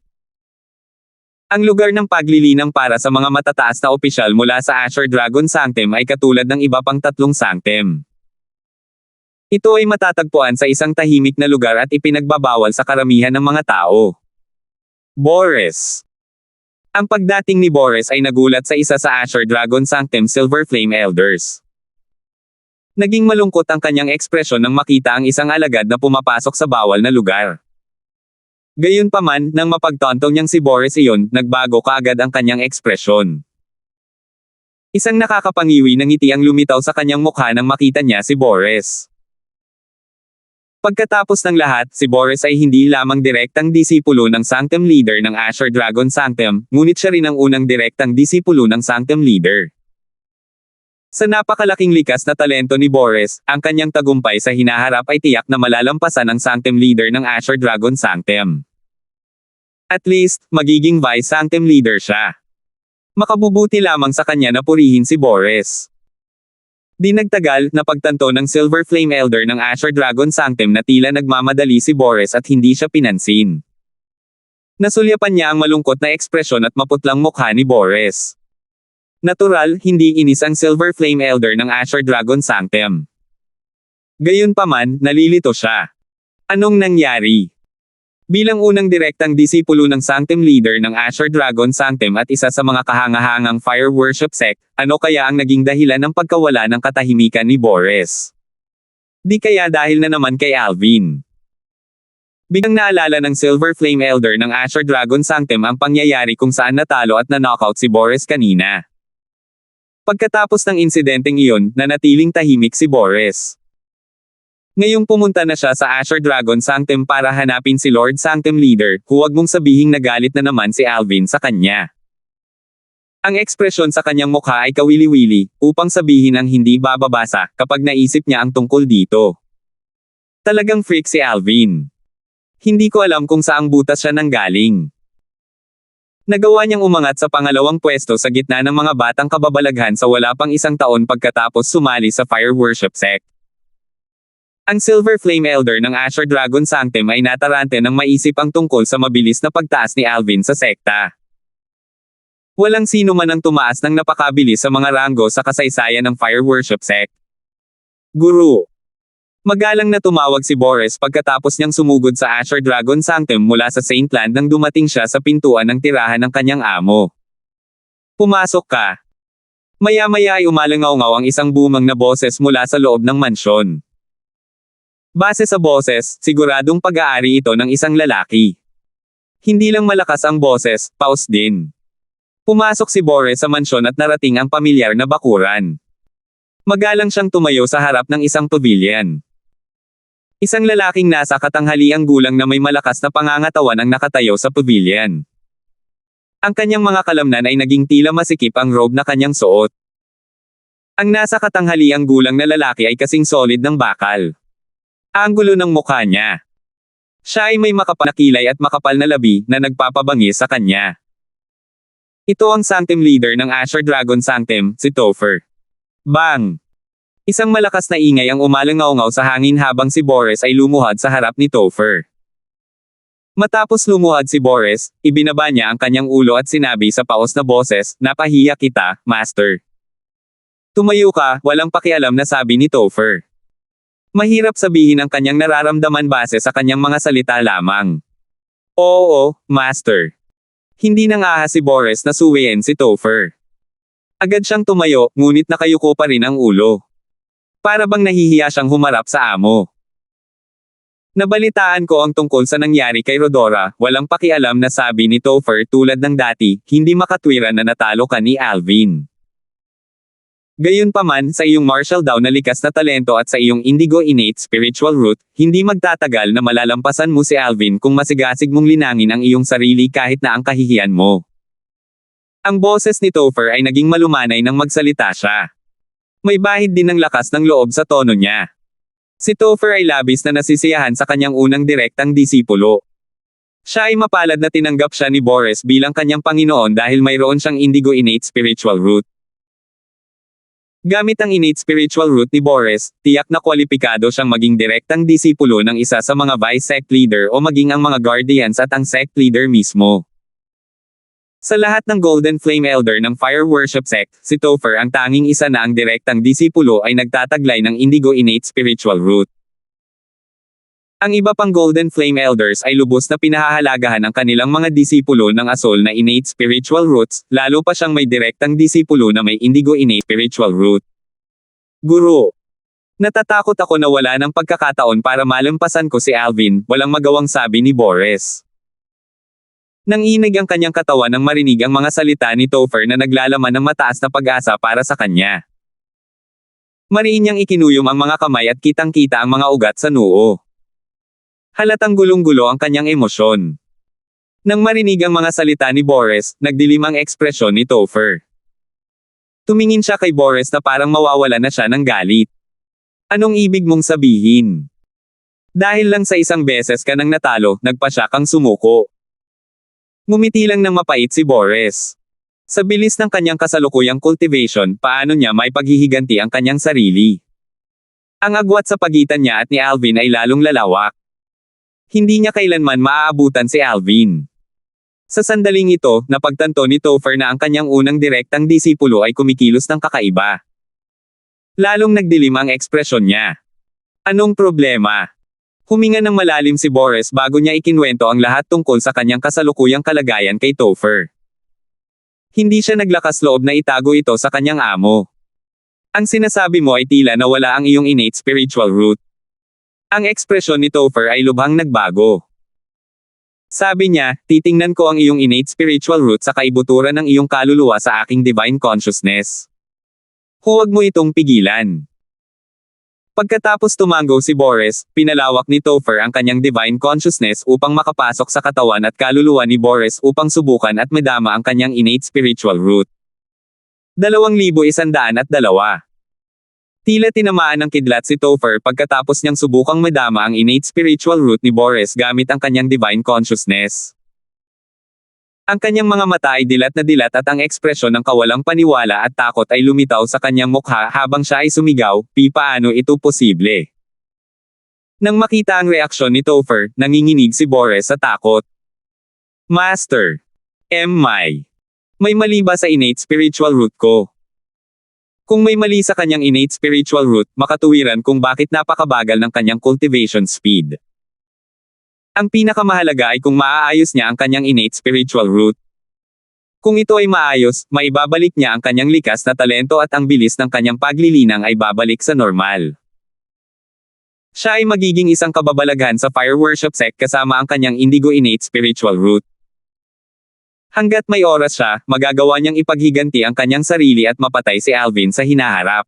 Ang lugar ng paglilinang para sa mga matataas na opisyal mula sa Azure Dragon Sanctum ay katulad ng iba pang 3 sanctum. Ito ay matatagpuan sa isang tahimik na lugar at ipinagbabawal sa karamihan ng mga tao. Boris. Ang pagdating ni Boris ay nagulat sa isa sa Azure Dragon Sanctum Silver Flame Elders. Naging malungkot ang kanyang ekspresyon nang makita ang isang alagad na pumapasok sa bawal na lugar. Gayunpaman, nang mapagtanto niyang si Boris iyon, nagbago kaagad ang kanyang ekspresyon. Isang nakakapangiwi na ngiti ang lumitaw sa kanyang mukha nang makita niya si Boris. Pagkatapos ng lahat, si Boris ay hindi lamang direktang disipulo ng Sanctum leader ng Azure Dragon Sanctum, ngunit siya rin ang unang direktang disipulo ng Sanctum leader. Sa napakalaking likas na talento ni Boris, ang kanyang tagumpay sa hinaharap ay tiyak na malalampasan ang Sanctum leader ng Azure Dragon Sanctum. At least, magiging Vice Sanctum leader siya. Makabubuti lamang sa kanya na purihin si Boris. Di nagtagal, napagtanto ng Silver Flame Elder ng Azure Dragon Sanctum na tila nagmamadali si Boris at hindi siya pinansin. Nasulyapan niya ang malungkot na ekspresyon at maputlang mukha ni Boris. Natural, hindi inis ang Silver Flame Elder ng Azure Dragon Sanctum. Gayunpaman, nalilito siya. Anong nangyari? Bilang unang direktang disipulo ng Sanctum leader ng Azure Dragon Sanctum at isa sa mga kahangahangang Fire Worship Sect, ano kaya ang naging dahilan ng pagkawala ng katahimikan ni Boris? Di kaya dahil na naman kay Alvin? Biglang naalala ng Silver Flame Elder ng Azure Dragon Sanctum ang pangyayari kung saan natalo at na-knockout si Boris kanina. Pagkatapos ng insidenteng iyon, nanatiling tahimik si Boris. Ngayong pumunta na siya sa Azure Dragon Sanctum para hanapin si Lord Sanctum Leader, huwag mong sabihing nagalit na naman si Alvin sa kanya. Ang ekspresyon sa kanyang mukha ay kawili-wili, upang sabihin ang hindi bababasa, kapag naisip niya ang tungkol dito. Talagang freak si Alvin. Hindi ko alam kung saang butas siya nanggaling. Nagawa niyang umangat sa pangalawang pwesto sa gitna ng mga batang kababalaghan sa wala pang 1 taon pagkatapos sumali sa Fire Worship Sect. Ang Silver Flame Elder ng Azure Dragon Sanctum ay natarante nang maisip ang tungkol sa mabilis na pagtaas ni Alvin sa sekta. Walang sino man ang tumaas ng napakabilis sa mga ranggo sa kasaysayan ng Fire Worship Sect. Guru. Magalang na tumawag si Boris pagkatapos niyang sumugod sa Azure Dragon Sanctum mula sa Saintland nang dumating siya sa pintuan ng tirahan ng kanyang amo. Pumasok ka. Maya-maya ay umalangaw-ngaw ang isang bumang na boses mula sa loob ng mansyon. Base sa boses, siguradong pag-aari ito ng isang lalaki. Hindi lang malakas ang boses, paus din. Pumasok si Boris sa mansyon at narating ang pamilyar na bakuran. Magalang siyang tumayo sa harap ng isang pavilion. Isang lalaking nasa katanghaliang gulang na may malakas na pangangatawan ang nakatayo sa pavilion. Ang kanyang mga kalamnan ay naging tila masikip ang robe na kanyang suot. Ang nasa katanghaliang gulang na lalaki ay kasing solid ng bakal. Anggulo ng mukha niya. Siya ay may makapal na kilay at makapal na labi na nagpapabangis sa kanya. Ito ang Sanctum leader ng Azure Dragon Sanctum, si Topher. Bang! Isang malakas na ingay ang umalangaw-ngaw sa hangin habang si Boris ay lumuhad sa harap ni Topher. Matapos lumuhad si Boris, ibinaba niya ang kanyang ulo at sinabi sa paos na boses, "Napahiya kita, Master." Tumayo ka, walang pakialam na sabi ni Topher. Mahirap sabihin ang kanyang nararamdaman base sa kanyang mga salita lamang. Oo, Master. Hindi nang ahas si Boris na suwayin si Topher. Agad siyang tumayo, ngunit nakayuko pa rin ang ulo. Para bang nahihiya siyang humarap sa amo. Nabalitaan ko ang tungkol sa nangyari kay Rodora, walang pakialam na sabi ni Topher tulad ng dati, hindi makatwiran na natalo ka ni Alvin. Gayunpaman, sa iyong martial daw na likas na talento at sa iyong indigo innate spiritual root, hindi magtatagal na malalampasan mo si Alvin kung masigasig mong linangin ang iyong sarili kahit na ang kahihiyan mo. Ang boses ni Topher ay naging malumanay nang magsalita siya. May bahid din ng lakas ng loob sa tono niya. Si Topher ay labis na nasisiyahan sa kanyang unang direktang disipulo. Siya ay mapalad na tinanggap siya ni Boris bilang kanyang Panginoon dahil mayroon siyang indigo innate spiritual root. Gamit ang innate spiritual root ni Boris, tiyak na kwalipikado siyang maging direktang disipulo ng isa sa mga vice sect leader o maging ang mga guardians at ang sect leader mismo. Sa lahat ng Golden Flame Elder ng Fire Worship Sect, si Topher ang tanging isa na ang direktang disipulo ay nagtataglay ng indigo innate spiritual root. Ang iba pang Golden Flame Elders ay lubos na pinahahalagahan ang kanilang mga disipulo ng asol na innate spiritual roots, lalo pa siyang may direktang disipulo na may indigo innate spiritual root. Guro. Natatakot ako na wala ng pagkakataon para malampasan ko si Alvin, walang magawang sabi ni Boris. Nanginig ang kanyang katawan nang marinig ang mga salita ni Topher na naglalaman ng mataas na pag-asa para sa kanya. Mariin niyang ikinuyom ang mga kamay at kitang-kita ang mga ugat sa noo. Halatang gulong-gulo ang kanyang emosyon. Nang marinig ang mga salita ni Boris, nagdilim ang ekspresyon ni Topher. Tumingin siya kay Boris na parang mawawala na siya ng galit. Anong ibig mong sabihin? Dahil lang sa isang beses ka nang natalo, nagpa siya kang sumuko. Ngumiti lang ng mapait si Boris. Sa bilis ng kanyang kasalukuyang cultivation, paano niya may paghihiganti ang kanyang sarili? Ang agwat sa pagitan niya at ni Alvin ay lalong lalawak. Hindi niya kailanman maaabutan si Alvin. Sa sandaling ito, napagtanto ni Topher na ang kanyang unang direktang disipulo ay kumikilos ng kakaiba. Lalong nagdilim ang ekspresyon niya. Anong problema? Huminga ng malalim si Boris bago niya ikinwento ang lahat tungkol sa kanyang kasalukuyang kalagayan kay Topher. Hindi siya naglakas loob na itago ito sa kanyang amo. Ang sinasabi mo ay tila na wala ang iyong innate spiritual root. Ang ekspresyon ni Topher ay lubhang nagbago. Sabi niya, titingnan ko ang iyong innate spiritual root sa kaibuturan ng iyong kaluluwa sa aking divine consciousness. Huwag mo itong pigilan. Pagkatapos tumango si Boris, pinalawak ni Topher ang kanyang divine consciousness upang makapasok sa katawan at kaluluwa ni Boris upang subukan at madama ang kanyang innate spiritual root. 2102. Tila tinamaan ng kidlat si Topher pagkatapos niyang subukang madama ang innate spiritual root ni Boris gamit ang kanyang divine consciousness. Ang kanyang mga mata ay dilat na dilat at ang ekspresyon ng kawalang paniwala at takot ay lumitaw sa kanyang mukha habang siya ay sumigaw, paano ito posible? Nang makita ang reaksyon ni Topher, nanginginig si Boris sa takot. Master. May mali ba sa innate spiritual root ko? Kung may mali sa kanyang innate spiritual root, makatuwiran kung bakit napakabagal ng kanyang cultivation speed. Ang pinakamahalaga ay kung maaayos niya ang kanyang innate spiritual root. Kung ito ay maayos, maibabalik niya ang kanyang likas na talento at ang bilis ng kanyang paglilinang ay babalik sa normal. Siya ay magiging isang kababalaghan sa Fire Worship Sect kasama ang kanyang indigo innate spiritual root. Hanggat may oras siya, magagawa niyang ipaghiganti ang kanyang sarili at mapatay si Alvin sa hinaharap.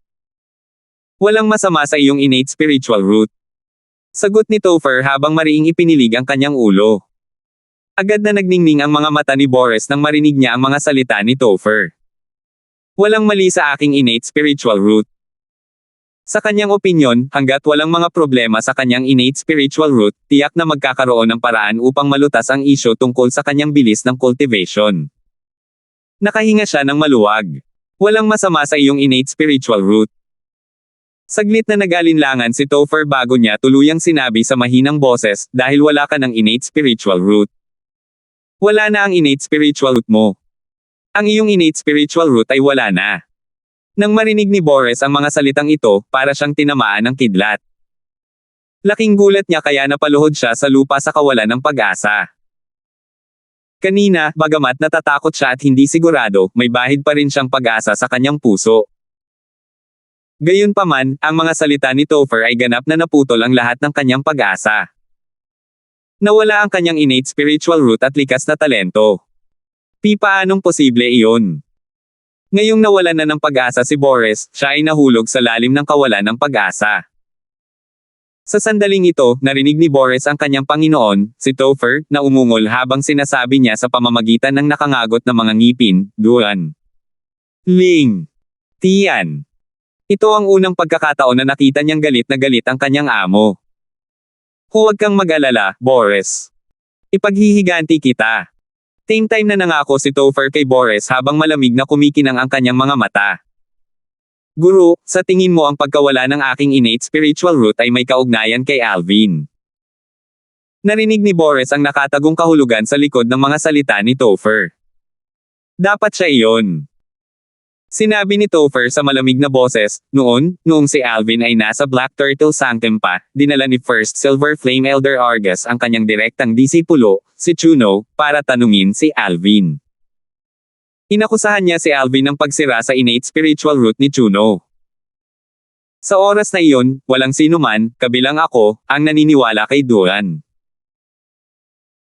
Walang masama sa iyong innate spiritual root. Sagot ni Topher habang mariing ipinilig ang kanyang ulo. Agad na nagningning ang mga mata ni Boris nang marinig niya ang mga salita ni Topher. Walang mali sa aking innate spiritual root. Sa kanyang opinyon, hanggat walang mga problema sa kanyang innate spiritual root, tiyak na magkakaroon ng paraan upang malutas ang isyo tungkol sa kanyang bilis ng cultivation. Nakahinga siya ng maluwag. Walang masama sa iyong innate spiritual root. Saglit na nag-alinlangan si Topher bago niya tuluyang sinabi sa mahinang boses, dahil wala ka ng innate spiritual root. Wala na ang innate spiritual root mo. Ang iyong innate spiritual root ay wala na. Nang marinig ni Boris ang mga salitang ito, para siyang tinamaan ng kidlat. Laking gulat niya kaya napaluhod siya sa lupa sa kawalan ng pag-asa. Kanina, bagamat natatakot siya at hindi sigurado, may bahid pa rin siyang pag-asa sa kanyang puso. Gayunpaman, ang mga salita ni Topher ay ganap na naputol ang lahat ng kanyang pag-asa. Nawala ang kanyang innate spiritual root at likas na talento. Paanong posible iyon? Ngayong nawalan na ng pag-asa si Boris, siya ay nahulog sa lalim ng kawalan ng pag-asa. Sa sandaling ito, narinig ni Boris ang kanyang Panginoon, si Topher, na umungol habang sinasabi niya sa pamamagitan ng nakangagot na mga ngipin, Duan. Ling. Tian. Ito ang unang pagkakataon na nakita niyang galit na galit ang kanyang amo. Huwag kang mag-alala, Boris. Ipaghihiganti kita. Same time na nangako si Topher kay Boris habang malamig na kumikinang ang kanyang mga mata. Guru, sa tingin mo ang pagkawala ng aking innate spiritual root ay may kaugnayan kay Alvin? Narinig ni Boris ang nakatagong kahulugan sa likod ng mga salita ni Topher. Dapat siya iyon. Sinabi ni Topher sa malamig na boses, noong si Alvin ay nasa Black Turtle Sanctum pa, dinala ni First Silver Flame Elder Argus ang kanyang direktang disipulo, si Chuno, para tanungin si Alvin. Inakusahan niya si Alvin ng pagsira sa innate spiritual root ni Chuno. Sa oras na iyon, walang sinuman, kabilang ako, ang naniniwala kay Duan.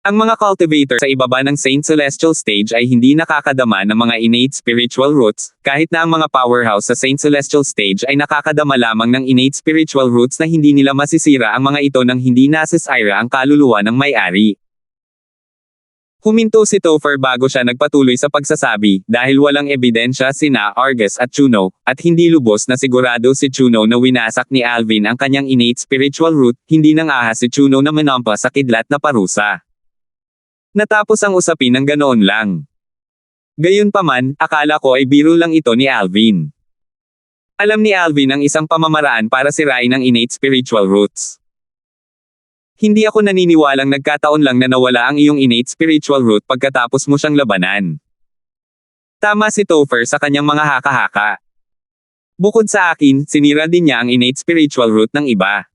Ang mga cultivator sa ibaba ng Saint Celestial Stage ay hindi nakakadama ng mga innate spiritual roots, kahit na ang mga powerhouse sa Saint Celestial Stage ay nakakadama lamang ng innate spiritual roots na hindi nila masisira ang mga ito nang hindi nasisira ang kaluluwa ng may-ari. Huminto si Topher bago siya nagpatuloy sa pagsasabi, dahil walang ebidensya sina Argus at Chuno, at hindi lubos na sigurado si Chuno na winasak ni Alvin ang kanyang innate spiritual root, hindi nang ahas si Chuno na manampa sa kidlat na parusa. Natapos ang usapin ng ganoon lang. Gayunpaman, akala ko ay biro lang ito ni Alvin. Alam ni Alvin ang isang pamamaraan para sirain ang innate spiritual roots. Hindi ako naniniwalang nagkataon lang na nawala ang iyong innate spiritual root pagkatapos mo siyang labanan. Tama si Topher sa kanyang mga haka-haka. Bukod sa akin, sinira din niya ang innate spiritual root ng iba.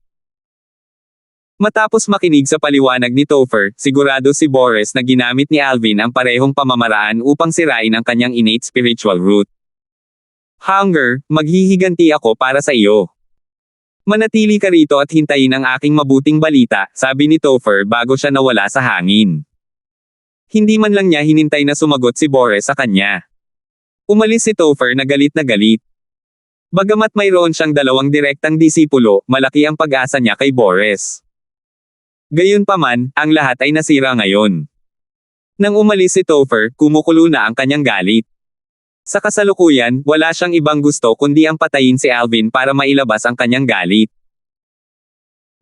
Matapos makinig sa paliwanag ni Topher, sigurado si Boris na ginamit ni Alvin ang parehong pamamaraan upang sirain ang kanyang innate spiritual root. Hunger, maghihiganti ako para sa iyo. Manatili ka rito at hintayin ang aking mabuting balita, sabi ni Topher bago siya nawala sa hangin. Hindi man lang niya hinintay na sumagot si Boris sa kanya. Umalis si Topher na galit na galit. Bagamat mayroon siyang dalawang direktang disipulo, malaki ang pag-asa niya kay Boris. Gayunpaman, ang lahat ay nasira ngayon. Nang umalis si Topher, kumukulo na ang kanyang galit. Sa kasalukuyan, wala siyang ibang gusto kundi ang patayin si Alvin para mailabas ang kanyang galit.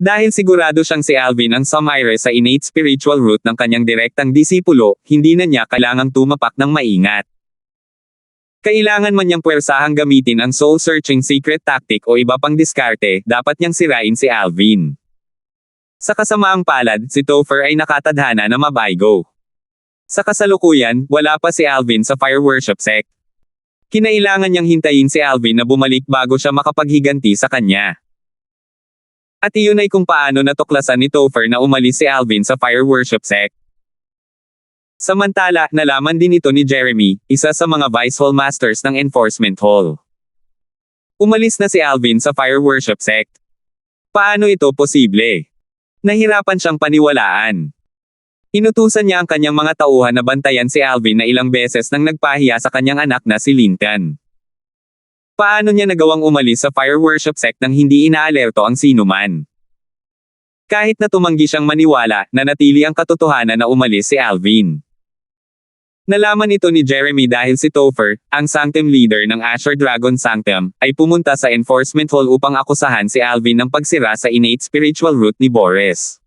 Dahil sigurado siyang si Alvin ang sumire sa innate spiritual root ng kanyang direktang disipulo, hindi na niya kailangang tumapak ng maingat. Kailangan man niyang puwersahang gamitin ang soul-searching secret tactic o iba pang diskarte, dapat niyang sirain si Alvin. Sa kasamaang palad, si Topher ay nakatadhana na mabaygo. Sa kasalukuyan, wala pa si Alvin sa fire worship sect. Kinailangan niyang hintayin si Alvin na bumalik bago siya makapaghiganti sa kanya. At iyon ay kung paano natuklasan ni Topher na umalis si Alvin sa fire worship sect. Samantala, nalaman din ito ni Jeremy, isa sa mga Vice Hall Masters ng Enforcement Hall. Umalis na si Alvin sa fire worship sect. Paano ito posible? Nahirapan siyang paniwalaan. Inutusan niya ang kanyang mga tauhan na bantayan si Alvin na ilang beses nang nagpahiya sa kanyang anak na si Lincoln. Paano niya nagawang umalis sa fire worship sect nang hindi inaalerto ang sinuman? Kahit na tumanggi siyang maniwala, nanatili ang katotohanan na umalis si Alvin. Nalaman ito ni Jeremy dahil si Topher, ang Sanctum leader ng Asher Dragon Sanctum, ay pumunta sa Enforcement Hall upang akusahan si Alvin ng pagsira sa innate spiritual root ni Boris.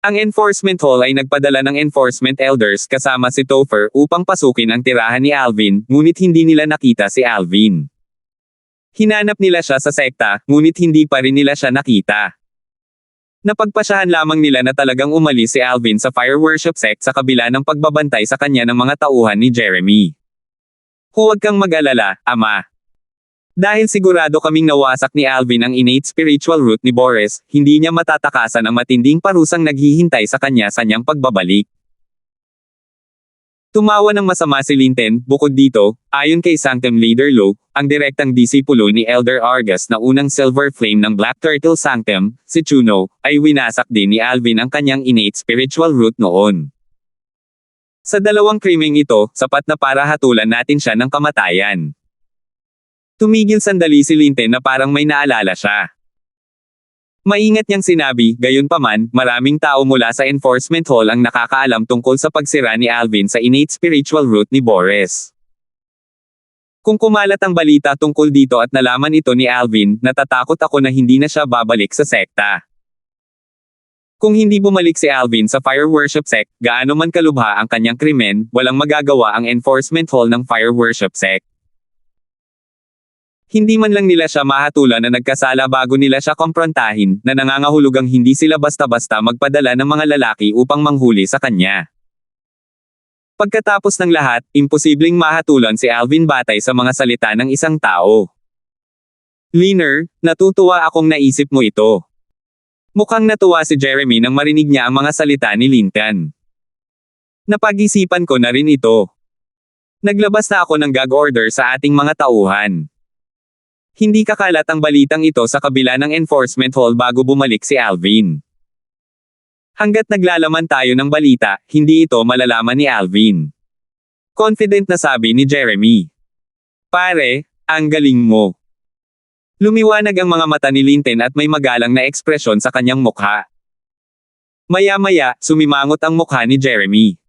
Ang Enforcement Hall ay nagpadala ng Enforcement Elders kasama si Topher upang pasukin ang tirahan ni Alvin, ngunit hindi nila nakita si Alvin. Hinanap nila siya sa sekta, ngunit hindi pa rin nila siya nakita. Napagpasyahan lamang nila na talagang umalis si Alvin sa fire worship sect sa kabila ng pagbabantay sa kanya ng mga tauhan ni Jeremy. Huwag kang mag-alala, Ama. Dahil sigurado kaming nawasak ni Alvin ang innate spiritual root ni Boris, hindi niya matatakasan ang matinding parusang naghihintay sa kanya sa niyang pagbabalik. Tumawa ng masama si Linten. Bukod dito, ayon kay Sanctum Leader Lo, ang direktang disipulo ni Elder Argus na unang Silver Flame ng Black Turtle Sanctum, si Chuno, ay winasak din ni Alvin ang kanyang innate spiritual root noon. Sa dalawang krimeng ito, sapat na para hatulan natin siya ng kamatayan. Tumigil sandali si Linten na parang may naalala siya. Maingat niyang sinabi, gayunpaman, maraming tao mula sa enforcement hall ang nakakaalam tungkol sa pagsira ni Alvin sa innate spiritual root ni Boris. Kung kumalat ang balita tungkol dito at nalaman ito ni Alvin, natatakot ako na hindi na siya babalik sa sekta. Kung hindi bumalik si Alvin sa Fire Worship Sect, gaano man kalubha ang kanyang krimen, walang magagawa ang enforcement hall ng Fire Worship Sect. Hindi man lang nila siya mahatulan na nagkasala bago nila siya komprontahin, na nangangahulugang hindi sila basta-basta magpadala ng mga lalaki upang manghuli sa kanya. Pagkatapos ng lahat, imposibleng mahatulan si Alvin batay sa mga salita ng isang tao. Leaner, natutuwa akong naisip mo ito. Mukhang natuwa si Jeremy nang marinig niya ang mga salita ni Linton. Napag-isipan ko na rin ito. Naglabas na ako ng gag order sa ating mga tauhan. Hindi kakalat ang balitang ito sa kabila ng enforcement hall bago bumalik si Alvin. Hanggat naglalaman tayo ng balita, hindi ito malalaman ni Alvin. Confident na sabi ni Jeremy. Pare, ang galing mo. Lumiwanag ang mga mata ni Linton at may magalang na ekspresyon sa kanyang mukha. Maya-maya, sumimangot ang mukha ni Jeremy.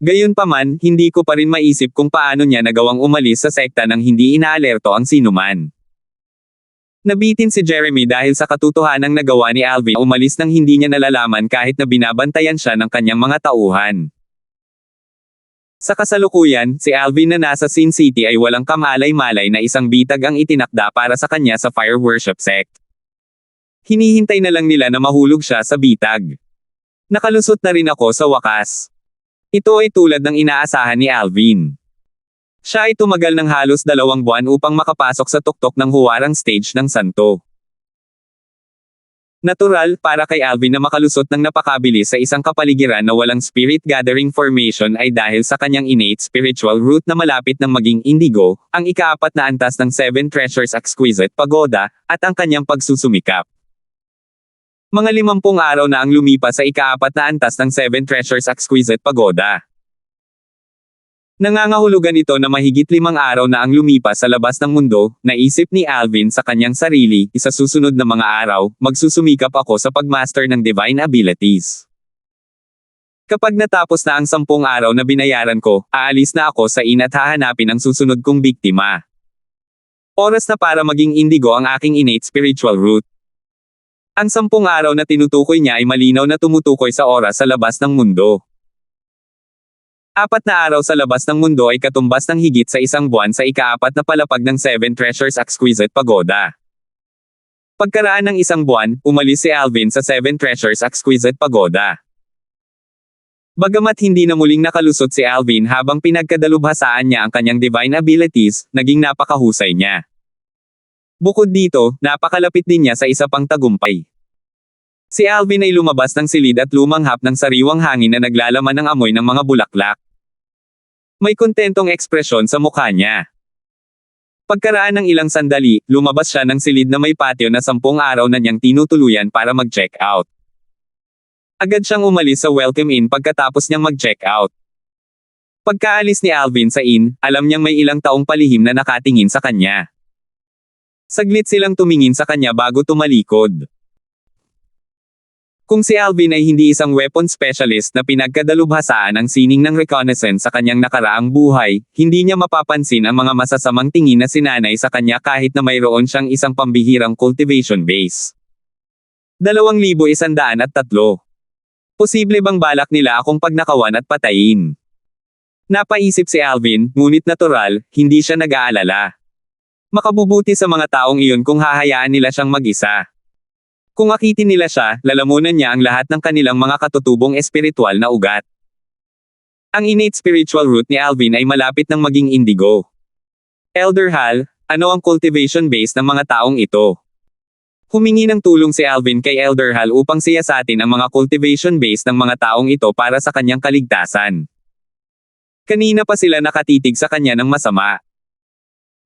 Gayunpaman, hindi ko pa rin maisip kung paano niya nagawang umalis sa sekta nang hindi inaalerto ang sinuman. Nabitin si Jeremy dahil sa katotohanang nagawa ni Alvin umalis nang hindi niya nalalaman kahit na binabantayan siya ng kanyang mga tauhan. Sa kasalukuyan, si Alvin na nasa Sin City ay walang kamalay-malay na isang bitag ang itinakda para sa kanya sa Fire Worship Sect. Hinihintay na lang nila na mahulog siya sa bitag. Nakalusot na rin ako sa wakas. Ito ay tulad ng inaasahan ni Alvin. Siya ay tumagal ng halos 2 buwan upang makapasok sa tuktok ng huwarang stage ng santo. Natural, para kay Alvin na makalusot ng napakabilis sa isang kapaligiran na walang spirit gathering formation ay dahil sa kanyang innate spiritual root na malapit ng maging indigo, ang ika-4 na antas ng 7 Treasures Exquisite Pagoda, at ang kanyang pagsusumikap. Mga 50 araw na ang lumipas sa ika-4 na antas ng 7 Treasures Exquisite Pagoda. Nangangahulugan ito na mahigit 5 araw na ang lumipas sa labas ng mundo, naisip ni Alvin sa kanyang sarili, sa susunod na mga araw, magsusumikap ako sa pagmaster ng divine abilities. Kapag natapos na ang 10 araw na binayaran ko, aalis na ako sa inn at hahanapin ang susunod kong biktima. Oras na para maging indigo ang aking innate spiritual root. Ang 10 araw na tinutukoy niya ay malinaw na tumutukoy sa oras sa labas ng mundo. 4 na araw sa labas ng mundo ay katumbas ng higit sa 1 buwan sa ika-4 na palapag ng 7 Treasures Exquisite Pagoda. Pagkaraan ng 1 buwan, umalis si Alvin sa 7 Treasures Exquisite Pagoda. Bagamat hindi na muling nakalusot si Alvin habang pinagkadalubhasaan niya ang kanyang divine abilities, naging napakahusay niya. Bukod dito, napakalapit din niya sa isa pang tagumpay. Si Alvin ay lumabas ng silid at lumanghap ng sariwang hangin na naglalaman ng amoy ng mga bulaklak. May kontentong ekspresyon sa mukha niya. Pagkaraan ng ilang sandali, lumabas siya ng silid na may patio na 10 araw na niyang tinutuluyan para mag-check out. Agad siyang umalis sa Welcome Inn pagkatapos niyang mag-check out. Pagkaalis ni Alvin sa inn, alam niyang may ilang taong palihim na nakatingin sa kanya. Saglit silang tumingin sa kanya bago tumalikod. Kung si Alvin ay hindi isang weapon specialist na pinagkadalubhasaan ang sining ng reconnaissance sa kanyang nakaraang buhay, hindi niya mapapansin ang mga masasamang tingin na sinanay sa kanya kahit na mayroon siyang isang pambihirang cultivation base. 2,103. Posible bang balak nila akong pagnakawan at patayin? Napaisip si Alvin, ngunit natural, hindi siya nag-aalala. Makabubuti sa mga taong iyon kung hahayaan nila siyang mag-isa. Kung akitin nila siya, lalamunan niya ang lahat ng kanilang mga katutubong espiritual na ugat. Ang innate spiritual root ni Alvin ay malapit ng maging indigo. Elder Hal, Ano ang cultivation base ng mga taong ito? Humingi ng tulong si Alvin kay Elder Hal upang siyasatin ang mga cultivation base ng mga taong ito para sa kanyang kaligtasan. Kanina pa sila nakatitig sa kanya ng masama.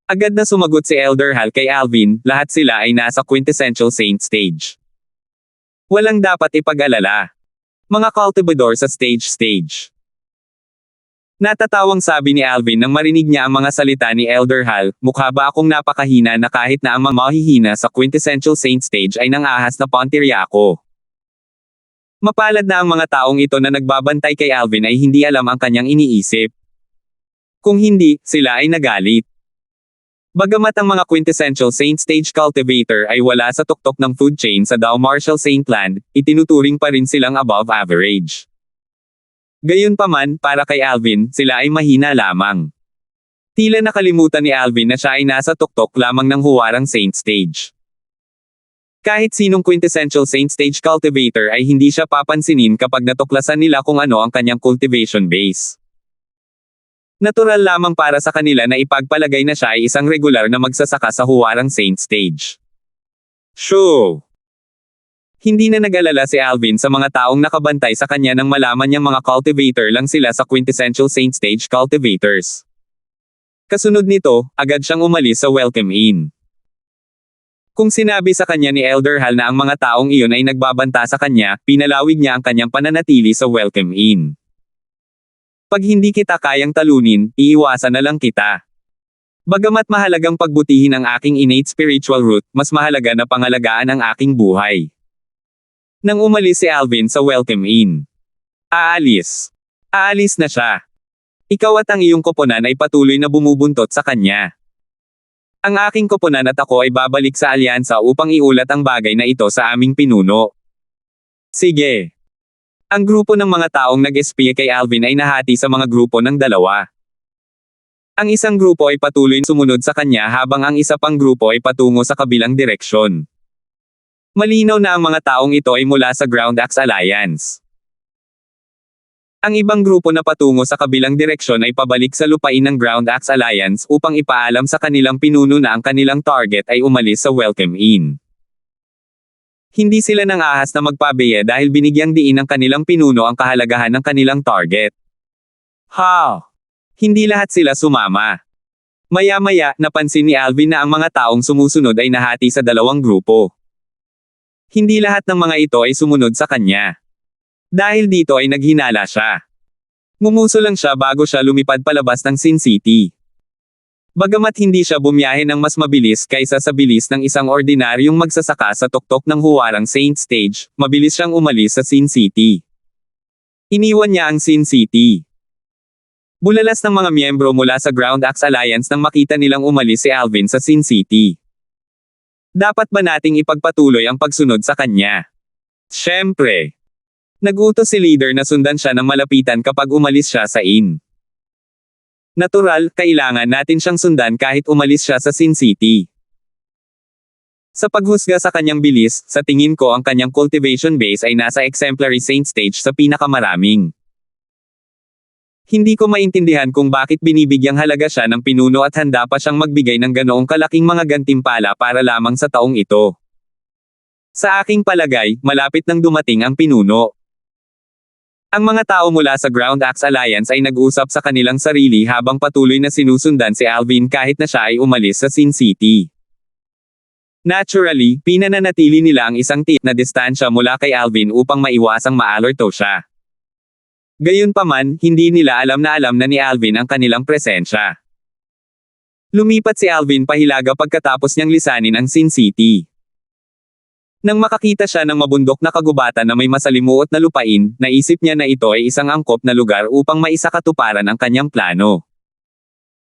Agad na sumagot si Elder Hal kay Alvin, lahat sila ay nasa quintessential saint stage. Walang dapat ipag-alala. Mga cultivador sa stage. Natatawang sabi ni Alvin nang marinig niya ang mga salita ni Elder Hal, mukha ba akong napakahina na kahit na ang mga mahihina sa quintessential saint stage ay nangahas na pantirya ako. Mapalad na ang mga taong ito na nagbabantay kay Alvin ay hindi alam ang kanyang iniisip. Kung hindi, sila ay nagalit. Bagamat ang mga quintessential saint stage cultivator ay wala sa tuktok ng food chain sa Dow Marshall Saintland, itinuturing pa rin silang above average. Gayunpaman, para kay Alvin, sila ay mahina lamang. Tila nakalimutan ni Alvin na siya ay nasa tuktok lamang ng huwarang saint stage. Kahit sinong quintessential saint stage cultivator ay hindi siya papansinin kapag natuklasan nila kung ano ang kanyang cultivation base. Natural lamang para sa kanila na ipagpalagay na siya ay isang regular na magsasaka sa huwarang saint stage. Shoo! Hindi na nag-alala si Alvin sa mga taong nakabantay sa kanya nang malaman niyang mga cultivator lang sila sa quintessential saint stage cultivators. Kasunod nito, agad siyang umalis sa welcome inn. Kung sinabi sa kanya ni Elder Hal na ang mga taong iyon ay nagbabanta sa kanya, pinalawig niya ang kanyang pananatili sa welcome inn. Pag hindi kita kayang talunin, iiwasan na lang kita. Bagamat mahalagang pagbutihin ang aking innate spiritual root, mas mahalaga na pangalagaan ang aking buhay. Nang umalis si Alvin sa welcome inn. Aalis na siya. Ikaw at ang iyong koponan ay patuloy na bumubuntot sa kanya. Ang aking koponan at ako ay babalik sa alyansa upang iulat ang bagay na ito sa aming pinuno. Sige. Ang grupo ng mga taong nag-espiya kay Alvin ay nahati sa mga grupo ng dalawa. Ang isang grupo ay patuloy sumunod sa kanya habang ang isa pang grupo ay patungo sa kabilang direksyon. Malinaw na ang mga taong ito ay mula sa Ground Axe Alliance. Ang ibang grupo na patungo sa kabilang direksyon ay pabalik sa lupain ng Ground Axe Alliance upang ipaalam sa kanilang pinuno na ang kanilang target ay umalis sa welcome inn. Hindi sila nang ahas na magpabeya dahil binigyang diin ng kanilang pinuno ang kahalagahan ng kanilang target. Hindi lahat sila sumama. Maya-maya, napansin ni Alvin na ang mga taong sumusunod ay nahati sa dalawang grupo. Hindi lahat ng mga ito ay sumunod sa kanya. Dahil dito ay naghinala siya. Mumuso lang siya bago siya lumipad palabas ng Sin City. Bagamat hindi siya bumiyahe ng mas mabilis kaysa sa bilis ng isang ordinaryong magsasaka sa tuktok ng huwarang Saint Stage, mabilis siyang umalis sa Sin City. Iniwan niya ang Sin City. Bulalas ng mga miyembro mula sa Ground Axe Alliance nang makita nilang umalis si Alvin sa Sin City. Dapat ba nating ipagpatuloy ang pagsunod sa kanya? Siyempre. Nagutos si leader na sundan siya ng malapitan kapag umalis siya sa inn. Natural, kailangan natin siyang sundan kahit umalis siya sa Sin City. Sa paghusga sa kanyang bilis, sa tingin ko ang kanyang cultivation base ay nasa exemplary saint stage sa pinakamaraming. Hindi ko maintindihan kung bakit binibigyang halaga siya ng pinuno at handa pa siyang magbigay ng ganoong kalaking mga gantimpala para lamang sa taong ito. Sa aking palagay, malapit nang dumating ang pinuno. Ang mga tao mula sa Ground Axe Alliance ay nag-usap sa kanilang sarili habang patuloy na sinusundan si Alvin kahit na siya ay umalis sa Sin City. Naturally, pinananatili nila ang isang tiit na distansya mula kay Alvin upang maiwasang ma-alerto siya. Gayunpaman, hindi nila alam na ni Alvin ang kanilang presensya. Lumipat si Alvin pahilaga pagkatapos niyang lisanin ang Sin City. Nang makakita siya ng mabundok na kagubatan na may masalimuot na lupain, naisip niya na ito ay isang angkop na lugar upang maisakatuparan ang kanyang plano.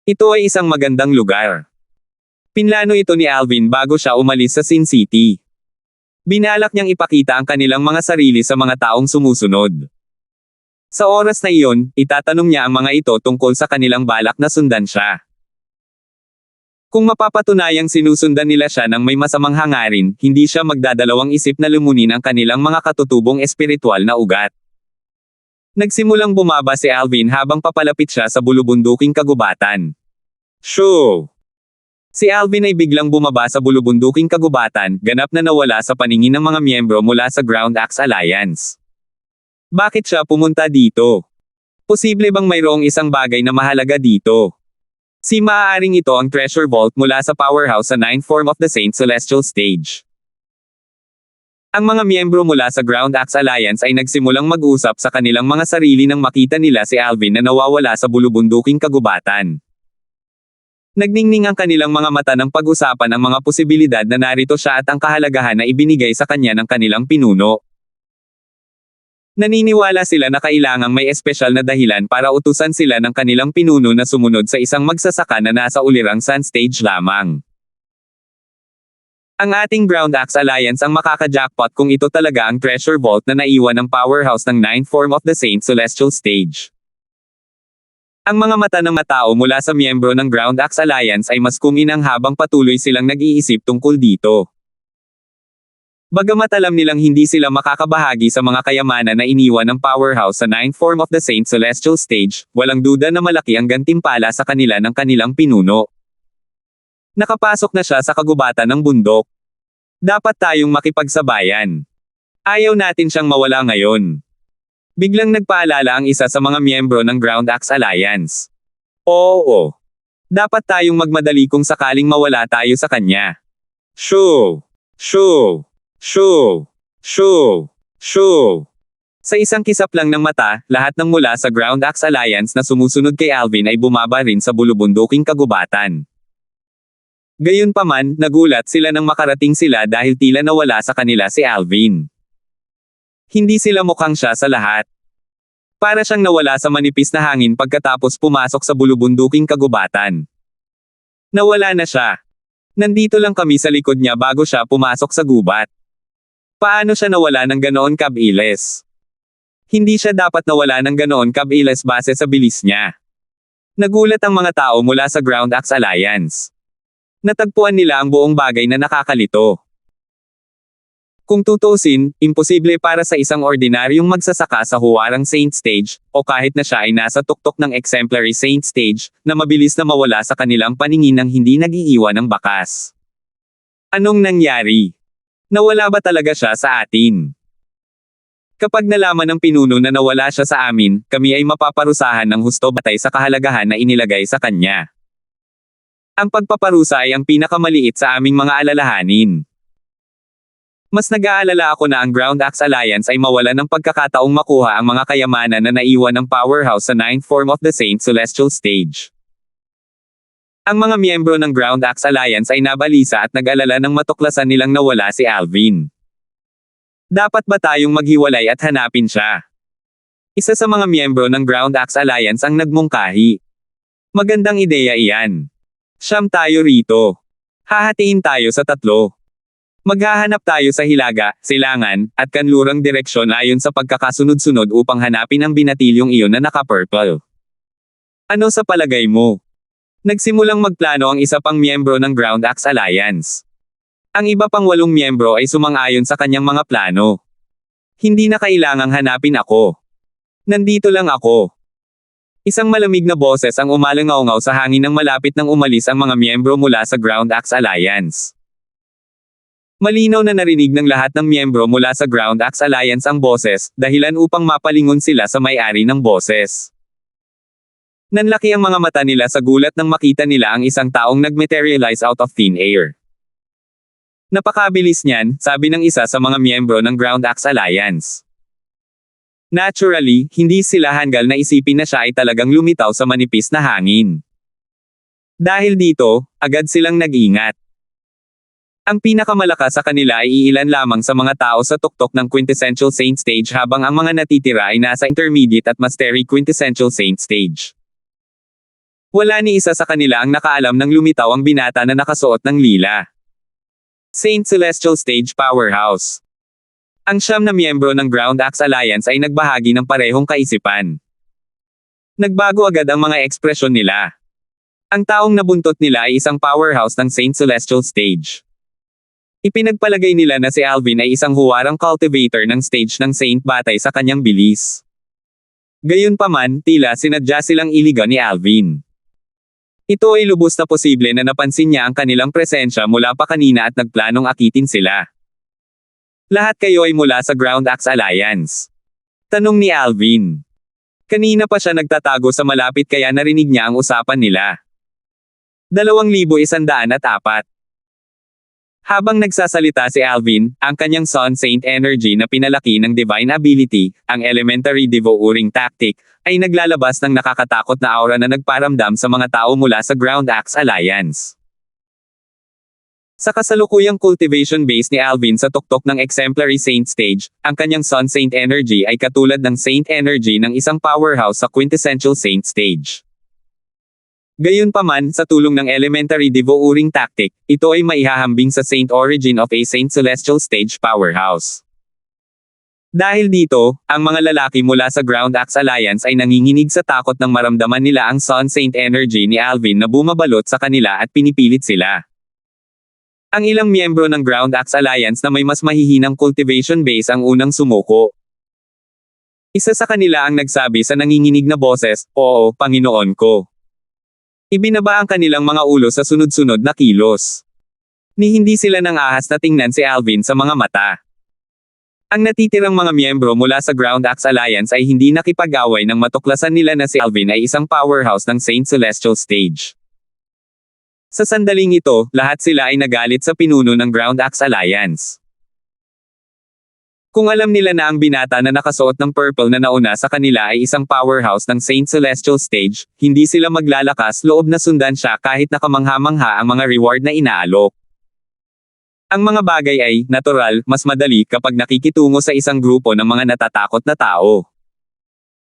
Ito ay isang magandang lugar. Pinlano ito ni Alvin bago siya umalis sa Sin City. Binalak niyang ipakita ang kanilang mga sarili sa mga taong sumusunod. Sa oras na iyon, itatanong niya ang mga ito tungkol sa kanilang balak na sundan siya. Kung mapapatunayang sinusundan nila siya ng may masamang hangarin, hindi siya magdadalawang isip na lumunin ang kanilang mga katutubong espiritual na ugat. Nagsimulang bumaba si Alvin habang papalapit siya sa bulubunduking kagubatan. Shoo! Si Alvin ay biglang bumaba sa bulubunduking kagubatan, ganap na nawala sa paningin ng mga miyembro mula sa Ground Axe Alliance. Bakit siya pumunta dito? Posible bang mayroong isang bagay na mahalaga dito? Maaaring ito ang treasure vault mula sa powerhouse sa Ninth Form of the Saint Celestial Stage. Ang mga miyembro mula sa Ground Axe Alliance ay nagsimulang mag-usap sa kanilang mga sarili nang makita nila si Alvin na nawawala sa bulubunduking kagubatan. Nagningning ang kanilang mga mata ng pag-usapan ang mga posibilidad na narito siya at ang kahalagahan na ibinigay sa kanya ng kanilang pinuno. Naniniwala sila na kailangang may espesyal na dahilan para utusan sila ng kanilang pinuno na sumunod sa isang magsasaka na nasa ulirang sun stage lamang. Ang ating Ground Axe Alliance ang makaka-jackpot kung ito talaga ang treasure vault na naiwan ng powerhouse ng Ninth Form of the Saint Celestial Stage. Ang mga mata ng matao mula sa miyembro ng Ground Axe Alliance ay mas kuminang habang patuloy silang nag-iisip tungkol dito. Bagamat alam nilang hindi sila makakabahagi sa mga kayamanan na iniwan ng powerhouse sa Ninth Form of the Saint Celestial Stage, walang duda na malaki ang gantimpala sa kanila ng kanilang pinuno. Nakapasok na siya sa kagubatan ng bundok. Dapat tayong makipagsabayan. Ayaw natin siyang mawala ngayon. Biglang nagpaalala ang isa sa mga miyembro ng Ground Axe Alliance. Oo. Dapat tayong magmadali kung sakaling mawala tayo sa kanya. Shoo! Shoo! Shoo! Shoo! Shoo! Sa isang kisap lang ng mata, lahat ng mula sa Ground Axe Alliance na sumusunod kay Alvin ay bumaba rin sa bulubunduking kagubatan. Gayunpaman, nagulat sila nang makarating sila dahil tila nawala sa kanila si Alvin. Hindi sila mukhang siya sa lahat. Para siyang nawala sa manipis na hangin pagkatapos pumasok sa bulubunduking kagubatan. Nawala na siya. Nandito lang kami sa likod niya bago siya pumasok sa gubat. Paano siya nawala ng ganoon kabilis? Hindi siya dapat nawala ng ganoon kabilis base sa bilis niya. Nagulat ang mga tao mula sa Ground Axe Alliance. Natagpuan nila ang buong bagay na nakakalito. Kung tutuusin, imposible para sa isang ordinaryong magsasaka sa huwarang Saint Stage, o kahit na siya ay nasa tuktok ng Exemplary Saint Stage, na mabilis na mawala sa kanilang paningin nang hindi nag-iiwan ng bakas. Anong nangyari? Nawala ba talaga siya sa atin? Kapag nalaman ng pinuno na nawala siya sa amin, kami ay mapaparusahan ng husto batay sa kahalagahan na inilagay sa kanya. Ang pagpaparusa ay ang pinakamaliit sa aming mga alalahanin. Mas nag-aalala ako na ang Ground Axe Alliance ay mawalan ng pagkakataong makuha ang mga kayamanan na naiwan ng powerhouse sa Ninth Form of the Saint Celestial Stage. Ang mga miyembro ng Ground Axe Alliance ay nabalisa at nag-alala nang matuklasan nilang nawala si Alvin. Dapat ba tayong maghiwalay at hanapin siya? Isa sa mga miyembro ng Ground Axe Alliance ang nagmungkahi. Magandang ideya iyan. Siyam tayo rito. Hahatiin tayo sa 3. Maghahanap tayo sa hilaga, silangan, at kanlurang direksyon ayon sa pagkakasunod-sunod upang hanapin ang binatilyong iyon na naka-purple. Ano sa palagay mo? Nagsimulang magplano ang isa pang miyembro ng Ground Axe Alliance. Ang iba pang 8 miyembro ay sumang-ayon sa kanyang mga plano. Hindi na kailangang hanapin ako. Nandito lang ako. Isang malamig na boses ang umalangaw-ngaw sa hangin nang malapit nang umalis ang mga miyembro mula sa Ground Axe Alliance. Malinaw na narinig ng lahat ng miyembro mula sa Ground Axe Alliance ang boses, dahilan upang mapalingon sila sa may-ari ng boses. Nanlaki ang mga mata nila sa gulat nang makita nila ang isang taong nag-materialize out of thin air. Napakabilis niyan, sabi ng isa sa mga miyembro ng Ground Axe Alliance. Naturally, hindi sila hanggal na isipin na siya ay talagang lumitaw sa manipis na hangin. Dahil dito, agad silang nag-ingat. Ang pinakamalakas sa kanila ay iilan lamang sa mga tao sa tuktok ng Quintessential Saint Stage habang ang mga natitira ay nasa Intermediate at Mastery Quintessential Saint Stage. Wala ni isa sa kanila ang nakaalam nang lumitaw ang binata na nakasuot ng lila. Saint Celestial Stage Powerhouse. Ang 9 na miyembro ng Ground Axe Alliance ay nagbahagi ng parehong kaisipan. Nagbago agad ang mga ekspresyon nila. Ang taong nabuntot nila ay isang powerhouse ng Saint Celestial Stage. Ipinagpalagay nila na si Alvin ay isang huwarang cultivator ng stage ng Saint batay sa kanyang bilis. Gayunpaman, tila sinadya silang iligan ni Alvin. Ito ay lubos na posible na napansin niya ang kanilang presensya mula pa kanina at nagplanong akitin sila. Lahat kayo ay mula sa Ground Axe Alliance? Tanong ni Alvin. Kanina pa siya nagtatago sa malapit kaya narinig niya ang usapan nila. 2,104. Habang nagsasalita si Alvin, ang kanyang Sun Saint Energy na pinalaki ng Divine Ability, ang Elementary Devouring Tactic, ay naglalabas ng nakakatakot na aura na nagparamdam sa mga tao mula sa Ground Axe Alliance. Sa kasalukuyang cultivation base ni Alvin sa tuktok ng Exemplary Saint Stage, ang kanyang Sun Saint Energy ay katulad ng Saint Energy ng isang powerhouse sa Quintessential Saint Stage. Gayunpaman, sa tulong ng Elementary Devouring Tactic, ito ay maihahambing sa Saint Origin of a Saint Celestial Stage powerhouse. Dahil dito, ang mga lalaki mula sa Ground Axe Alliance ay nanginginig sa takot nang maramdaman nila ang Sun Saint Energy ni Alvin na bumabalot sa kanila at pinipilit sila. Ang ilang miyembro ng Ground Axe Alliance na may mas mahihinang cultivation base ang unang sumuko. Isa sa kanila ang nagsabi sa nanginginig na boses, "Oo, Panginoon ko." Ibinaba ang kanilang mga ulo sa sunod-sunod na kilos. Ni hindi sila nang ahas na tingnan si Alvin sa mga mata. Ang natitirang mga miyembro mula sa Ground Axe Alliance ay hindi nakipag-away nang matuklasan nila na si Alvin ay isang powerhouse ng Saint Celestial Stage. Sa sandaling ito, lahat sila ay nagalit sa pinuno ng Ground Axe Alliance. Kung alam nila na ang binata na nakasuot ng purple na nauna sa kanila ay isang powerhouse ng Saint Celestial Stage, hindi sila maglalakas loob na sundan siya kahit nakamangha-mangha ang mga reward na inaalok. Ang mga bagay ay, natural, mas madali kapag nakikitungo sa isang grupo ng mga natatakot na tao.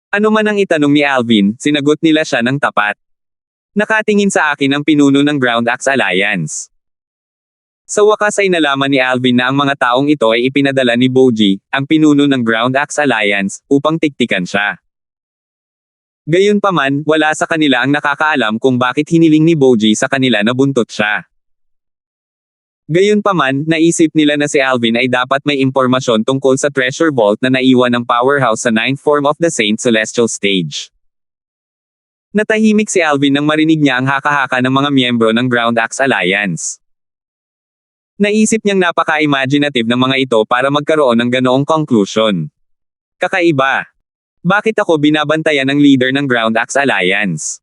Ano man ang itanong ni Alvin, sinagot nila siya ng tapat. Nakatingin sa akin ang pinuno ng Ground Axe Alliance. Sa wakas ay nalaman ni Alvin na ang mga taong ito ay ipinadala ni Boji, ang pinuno ng Ground Axe Alliance, upang tiktikan siya. Gayunpaman, wala sa kanila ang nakakaalam kung bakit hiniling ni Boji sa kanila na buntot siya. Gayunpaman, naisip nila na si Alvin ay dapat may impormasyon tungkol sa treasure vault na naiwan ng powerhouse sa 9th form of the Saint Celestial Stage. Natahimik si Alvin nang marinig niya ang haka-haka ng mga miyembro ng Ground Axe Alliance. Naisip niyang napaka-imaginative ng mga ito para magkaroon ng ganoong conclusion. Kakaiba. Bakit ako binabantayan ng leader ng Ground Axe Alliance?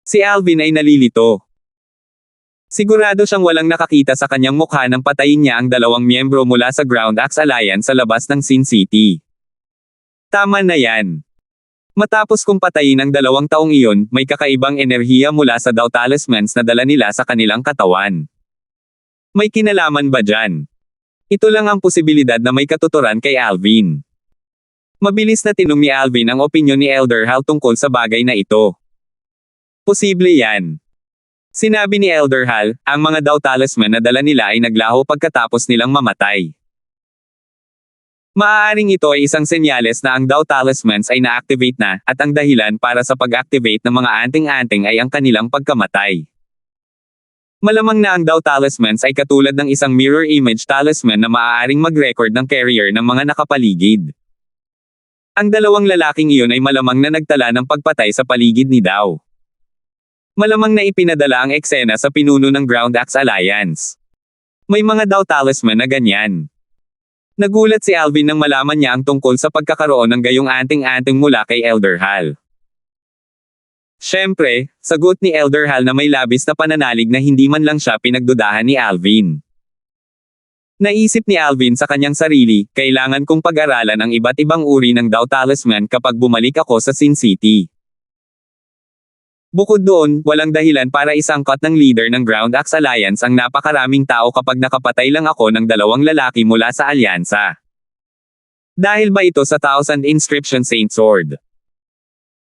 Si Alvin ay nalilito. Sigurado siyang walang nakakita sa kanyang mukha nang patayin niya ang dalawang miyembro mula sa Ground Axe Alliance sa labas ng Sin City. Tama na yan. Matapos kong patayin ang 2 taong iyon, may kakaibang enerhiya mula sa Dao Talismans na dala nila sa kanilang katawan. May kinalaman ba dyan? Ito lang ang posibilidad na may katuturan kay Alvin. Mabilis na tinong ni Alvin ang opinyon ni Elder Hal tungkol sa bagay na ito. Posible yan. Sinabi ni Elder Hal, ang mga Dao Talisman na dala nila ay naglaho pagkatapos nilang mamatay. Maaaring ito ay isang senyales na ang Dao Talismans ay na-activate na, at ang dahilan para sa pag-activate ng mga anting-anting ay ang kanilang pagkamatay. Malamang na ang Dao Talismans ay katulad ng isang mirror image talisman na maaaring mag-record ng carrier ng mga nakapaligid. Ang 2 lalaking iyon ay malamang na nagtala ng pagpatay sa paligid ni Dao. Malamang na ipinadala ang eksena sa pinuno ng Ground Axe Alliance. May mga Dao Talisman na ganyan. Nagulat si Alvin nang malaman niya ang tungkol sa pagkakaroon ng gayong anting-anting mula kay Elder Hal. Siyempre, sagot ni Elder Hal na may labis na pananalig na hindi man lang siya pinagdudahan ni Alvin. Naisip ni Alvin sa kanyang sarili, kailangan kong pag-aralan ang iba't ibang uri ng Dao Talisman kapag bumalik ako sa Sin City. Bukod doon, walang dahilan para isangkot ng leader ng Ground Axe Alliance ang napakaraming tao kapag nakapatay lang ako ng 2 lalaki mula sa alyansa. Dahil ba ito sa 1,000 Inscription Saint Sword?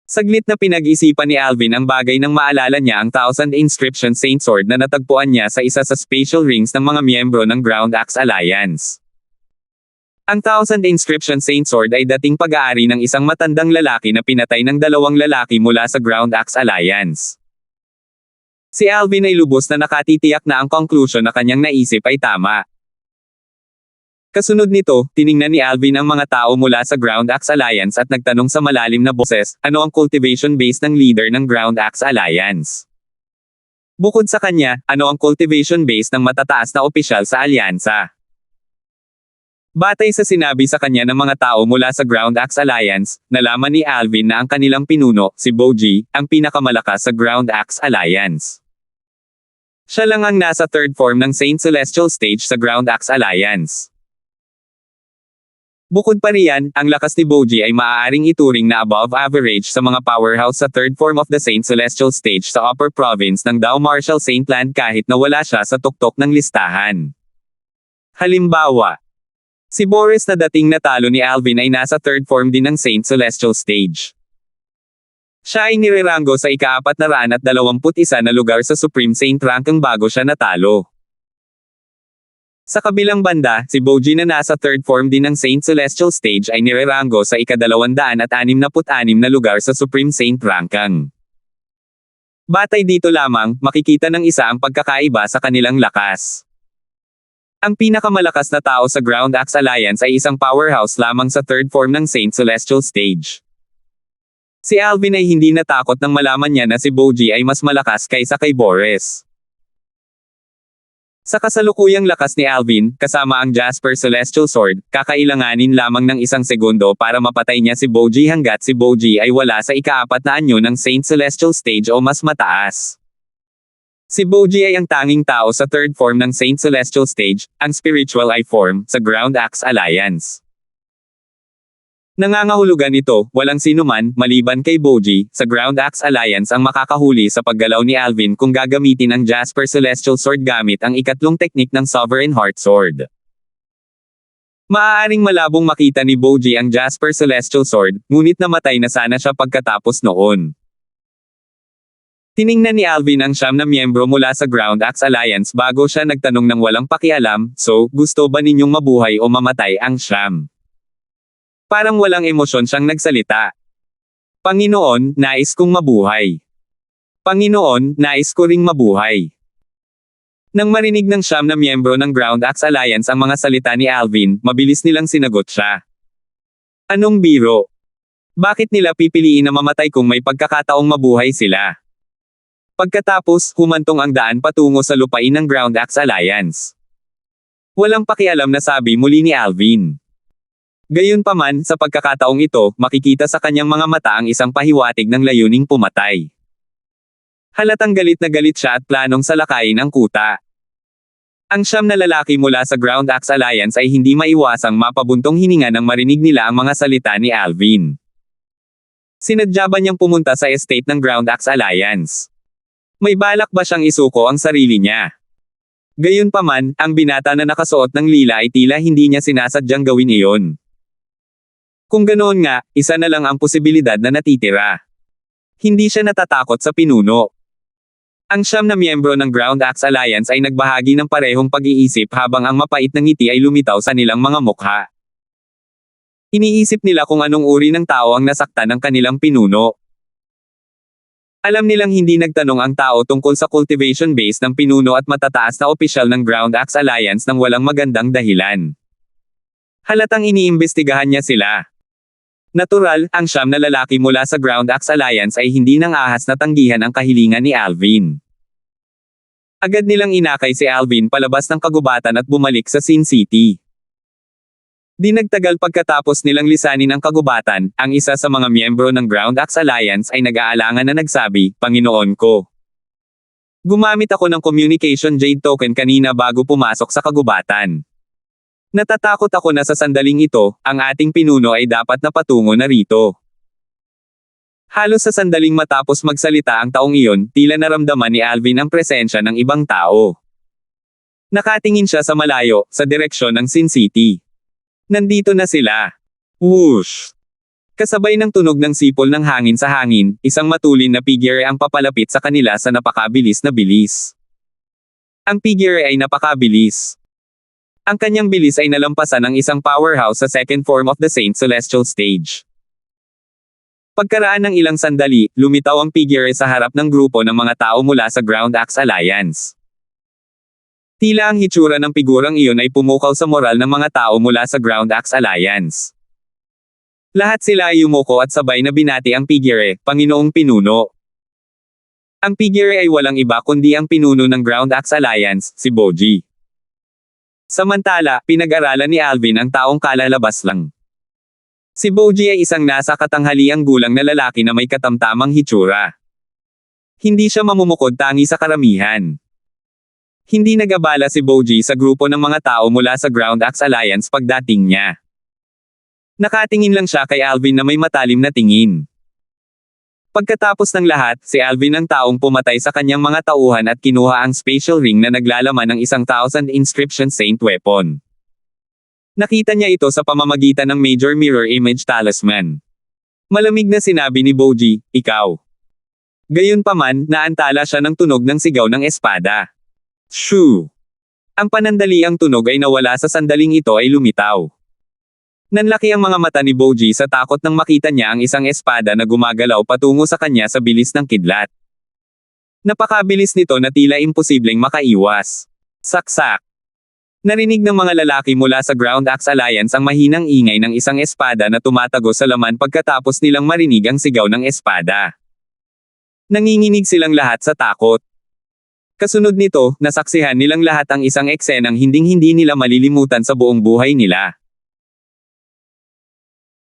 Saglit na pinag-isipan ni Alvin ang bagay nang maalala niya ang 1,000 Inscription Saint Sword na natagpuan niya sa isa sa spatial rings ng mga miyembro ng Ground Axe Alliance. Ang 1,000 Inscription Saint Sword ay dating pag-aari ng isang matandang lalaki na pinatay ng 2 lalaki mula sa Ground Axe Alliance. Si Alvin ay lubos na nakatitiyak na ang conclusion na kanyang naisip ay tama. Kasunod nito, tiningnan ni Alvin ang mga tao mula sa Ground Axe Alliance at nagtanong sa malalim na boses, ano ang cultivation base ng leader ng Ground Axe Alliance? Bukod sa kanya, ano ang cultivation base ng matataas na opisyal sa alyansa? Batay sa sinabi sa kanya ng mga tao mula sa Ground Axe Alliance, nalaman ni Alvin na ang kanilang pinuno, si Boji, ang pinakamalakas sa Ground Axe Alliance. Siya lang ang nasa third form ng Saint Celestial Stage sa Ground Axe Alliance. Bukod pa riyan, ang lakas ni Boji ay maaaring ituring na above average sa mga powerhouse sa third form of the Saint Celestial Stage sa upper province ng Dao Martial Saintland kahit na wala siya sa tuktok ng listahan. Halimbawa, si Boris na dating natalo ni Alvin ay nasa third form din ng Saint Celestial Stage. Siya ay nirerango sa ika-421 na lugar sa Supreme Saint Ranking bago siya natalo. Sa kabilang banda, si Boji na nasa third form din ng Saint Celestial Stage ay nirerango sa ika-266 na lugar sa Supreme Saint Ranking. Batay dito lamang, makikita ng isa ang pagkakaiba sa kanilang lakas. Ang pinakamalakas na tao sa Ground Axe Alliance ay isang powerhouse lamang sa third form ng Saint Celestial Stage. Si Alvin ay hindi natakot nang malaman niya na si Boji ay mas malakas kaysa kay Boris. Sa kasalukuyang lakas ni Alvin, kasama ang Jasper Celestial Sword, kakailanganin lamang ng isang segundo para mapatay niya si Boji hanggat si Boji ay wala sa ika-4 na anyo ng Saint Celestial Stage o mas mataas. Si Boji ay ang tanging tao sa third form ng Saint Celestial Stage, ang Spiritual Eye Form, sa Ground Axe Alliance. Nangangahulugan ito, walang sinuman, maliban kay Boji, sa Ground Axe Alliance ang makakahuli sa paggalaw ni Alvin kung gagamitin ang Jasper Celestial Sword gamit ang ikatlong teknik ng Sovereign Heart Sword. Maaaring malabong makita ni Boji ang Jasper Celestial Sword, ngunit namatay na sana siya pagkatapos noon. Tiningnan ni Alvin ang siyam na miyembro mula sa Ground Axe Alliance bago siya nagtanong ng walang pakialam, "So, gusto ba ninyong mabuhay o mamatay ang siyam?" Parang walang emosyon siyang nagsalita. "Panginoon, nais kong mabuhay. Panginoon, nais ko ring mabuhay." Nang marinig ng siyam na miyembro ng Ground Axe Alliance ang mga salita ni Alvin, mabilis nilang sinagot siya. Anong biro? Bakit nila pipiliin na mamatay kung may pagkakataong mabuhay sila? Pagkatapos, humantong ang daan patungo sa lupain ng Ground Axe Alliance. Walang pakialam na sabi muli ni Alvin. Gayunpaman, sa pagkakataong ito, makikita sa kanyang mga mata ang isang pahiwatig ng layuning pumatay. Halatang galit na galit siya at planong salakayin ang kuta. Ang siyam na lalaki mula sa Ground Axe Alliance ay hindi maiwasang mapabuntong hininga nang marinig nila ang mga salita ni Alvin. Sinadya ba niyang pumunta sa estate ng Ground Axe Alliance? May balak ba siyang isuko ang sarili niya? Gayunpaman, ang binata na nakasuot ng lila ay tila hindi niya sinasadyang gawin iyon. Kung ganoon nga, isa na lang ang posibilidad na natitira. Hindi siya natatakot sa pinuno. Ang siyam na miyembro ng Ground Axe Alliance ay nagbahagi ng parehong pag-iisip habang ang mapait na ngiti ay lumitaw sa nilang mga mukha. Iniisip nila kung anong uri ng tao ang nasaktan ng kanilang pinuno. Alam nilang hindi nagtanong ang tao tungkol sa cultivation base ng pinuno at matataas na opisyal ng Ground Axe Alliance nang walang magandang dahilan. Halatang iniimbestigahan niya sila. Natural, ang siyam na lalaki mula sa Ground Axe Alliance ay hindi nang ahas na tanggihan ang kahilingan ni Alvin. Agad nilang inakay si Alvin palabas ng kagubatan at bumalik sa Sin City. Di nagtagal pagkatapos nilang lisanin ang kagubatan, ang isa sa mga miyembro ng Ground Axe Alliance ay nag-aalangan na nagsabi, "Panginoon ko. Gumamit ako ng Communication Jade Token kanina bago pumasok sa kagubatan. Natatakot ako na sa sandaling ito, ang ating pinuno ay dapat na patungo na rito." Halos sa sandaling matapos magsalita ang taong iyon, tila naramdaman ni Alvin ang presensya ng ibang tao. Nakatingin siya sa malayo, sa direksyon ng Sin City. Nandito na sila. Whoosh! Kasabay ng tunog ng sipol ng hangin sa hangin, isang matulin na figure ang papalapit sa kanila sa napakabilis na bilis. Ang figure ay napakabilis. Ang kanyang bilis ay nalampasan ng isang powerhouse sa second form of the Saint Celestial Stage. Pagkaraan ng ilang sandali, lumitaw ang figure sa harap ng grupo ng mga tao mula sa Ground Axe Alliance. Tila ang hitsura ng figurang iyon ay pumukaw sa moral ng mga tao mula sa Ground Axe Alliance. Lahat sila ay yumuko at sabay na binati ang figure, "Panginoong Pinuno." Ang figure ay walang iba kundi ang pinuno ng Ground Axe Alliance, si Boji. Samantala, pinag-aralan ni Alvin ang taong kalalabas lang. Si Boji ay isang nasa katanghaliang gulang na lalaki na may katamtamang hitsura. Hindi siya mamumukod tangi sa karamihan. Hindi nag-abala si Boji sa grupo ng mga tao mula sa Ground Axe Alliance pagdating niya. Nakatingin lang siya kay Alvin na may matalim na tingin. Pagkatapos ng lahat, si Alvin ang taong pumatay sa kanyang mga tauhan at kinuha ang special ring na naglalaman ng 1,000 inscription saint weapon. Nakita niya ito sa pamamagitan ng Major Mirror Image Talisman. Malamig na sinabi ni Boji, "Ikaw." Gayunpaman, naantala siya ng tunog ng sigaw ng espada. Shoo! Ang panandaliang tunog ay nawala sa sandaling ito ay lumitaw. Nanlaki ang mga mata ni Boji sa takot nang makita niya ang isang espada na gumagalaw patungo sa kanya sa bilis ng kidlat. Napakabilis nito na tila imposibleng makaiwas. Saksak! Narinig ng mga lalaki mula sa Ground Axe Alliance ang mahinang ingay ng isang espada na tumatagos sa laman pagkatapos nilang marinig ang sigaw ng espada. Nanginginig silang lahat sa takot. Kasunod nito, nasaksihan nilang lahat ang isang eksenang hinding-hindi nila malilimutan sa buong buhay nila.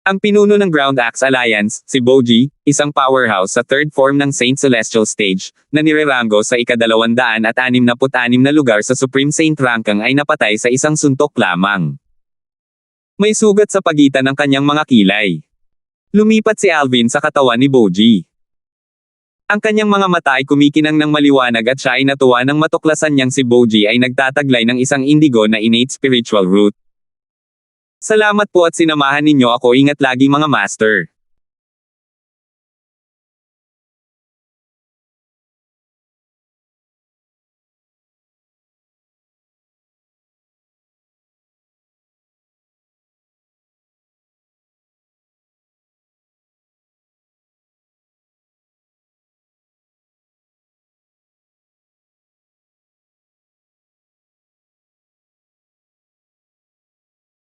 Ang pinuno ng Ground Axe Alliance, si Boji, isang powerhouse sa third form ng Saint Celestial Stage, na nirerango sa ika-266 na lugar sa Supreme Saint Ranking ay napatay sa isang suntok lamang. May sugat sa pagitan ng kanyang mga kilay. Lumipat si Alvin sa katawan ni Boji. Ang kanyang mga mata ay kumikinang ng maliwanag at siya ay natuwa nang matuklasan niyang si Boji ay nagtataglay ng isang indigo na innate spiritual root. Salamat po at sinamahan ninyo ako. Ingat lagi mga master.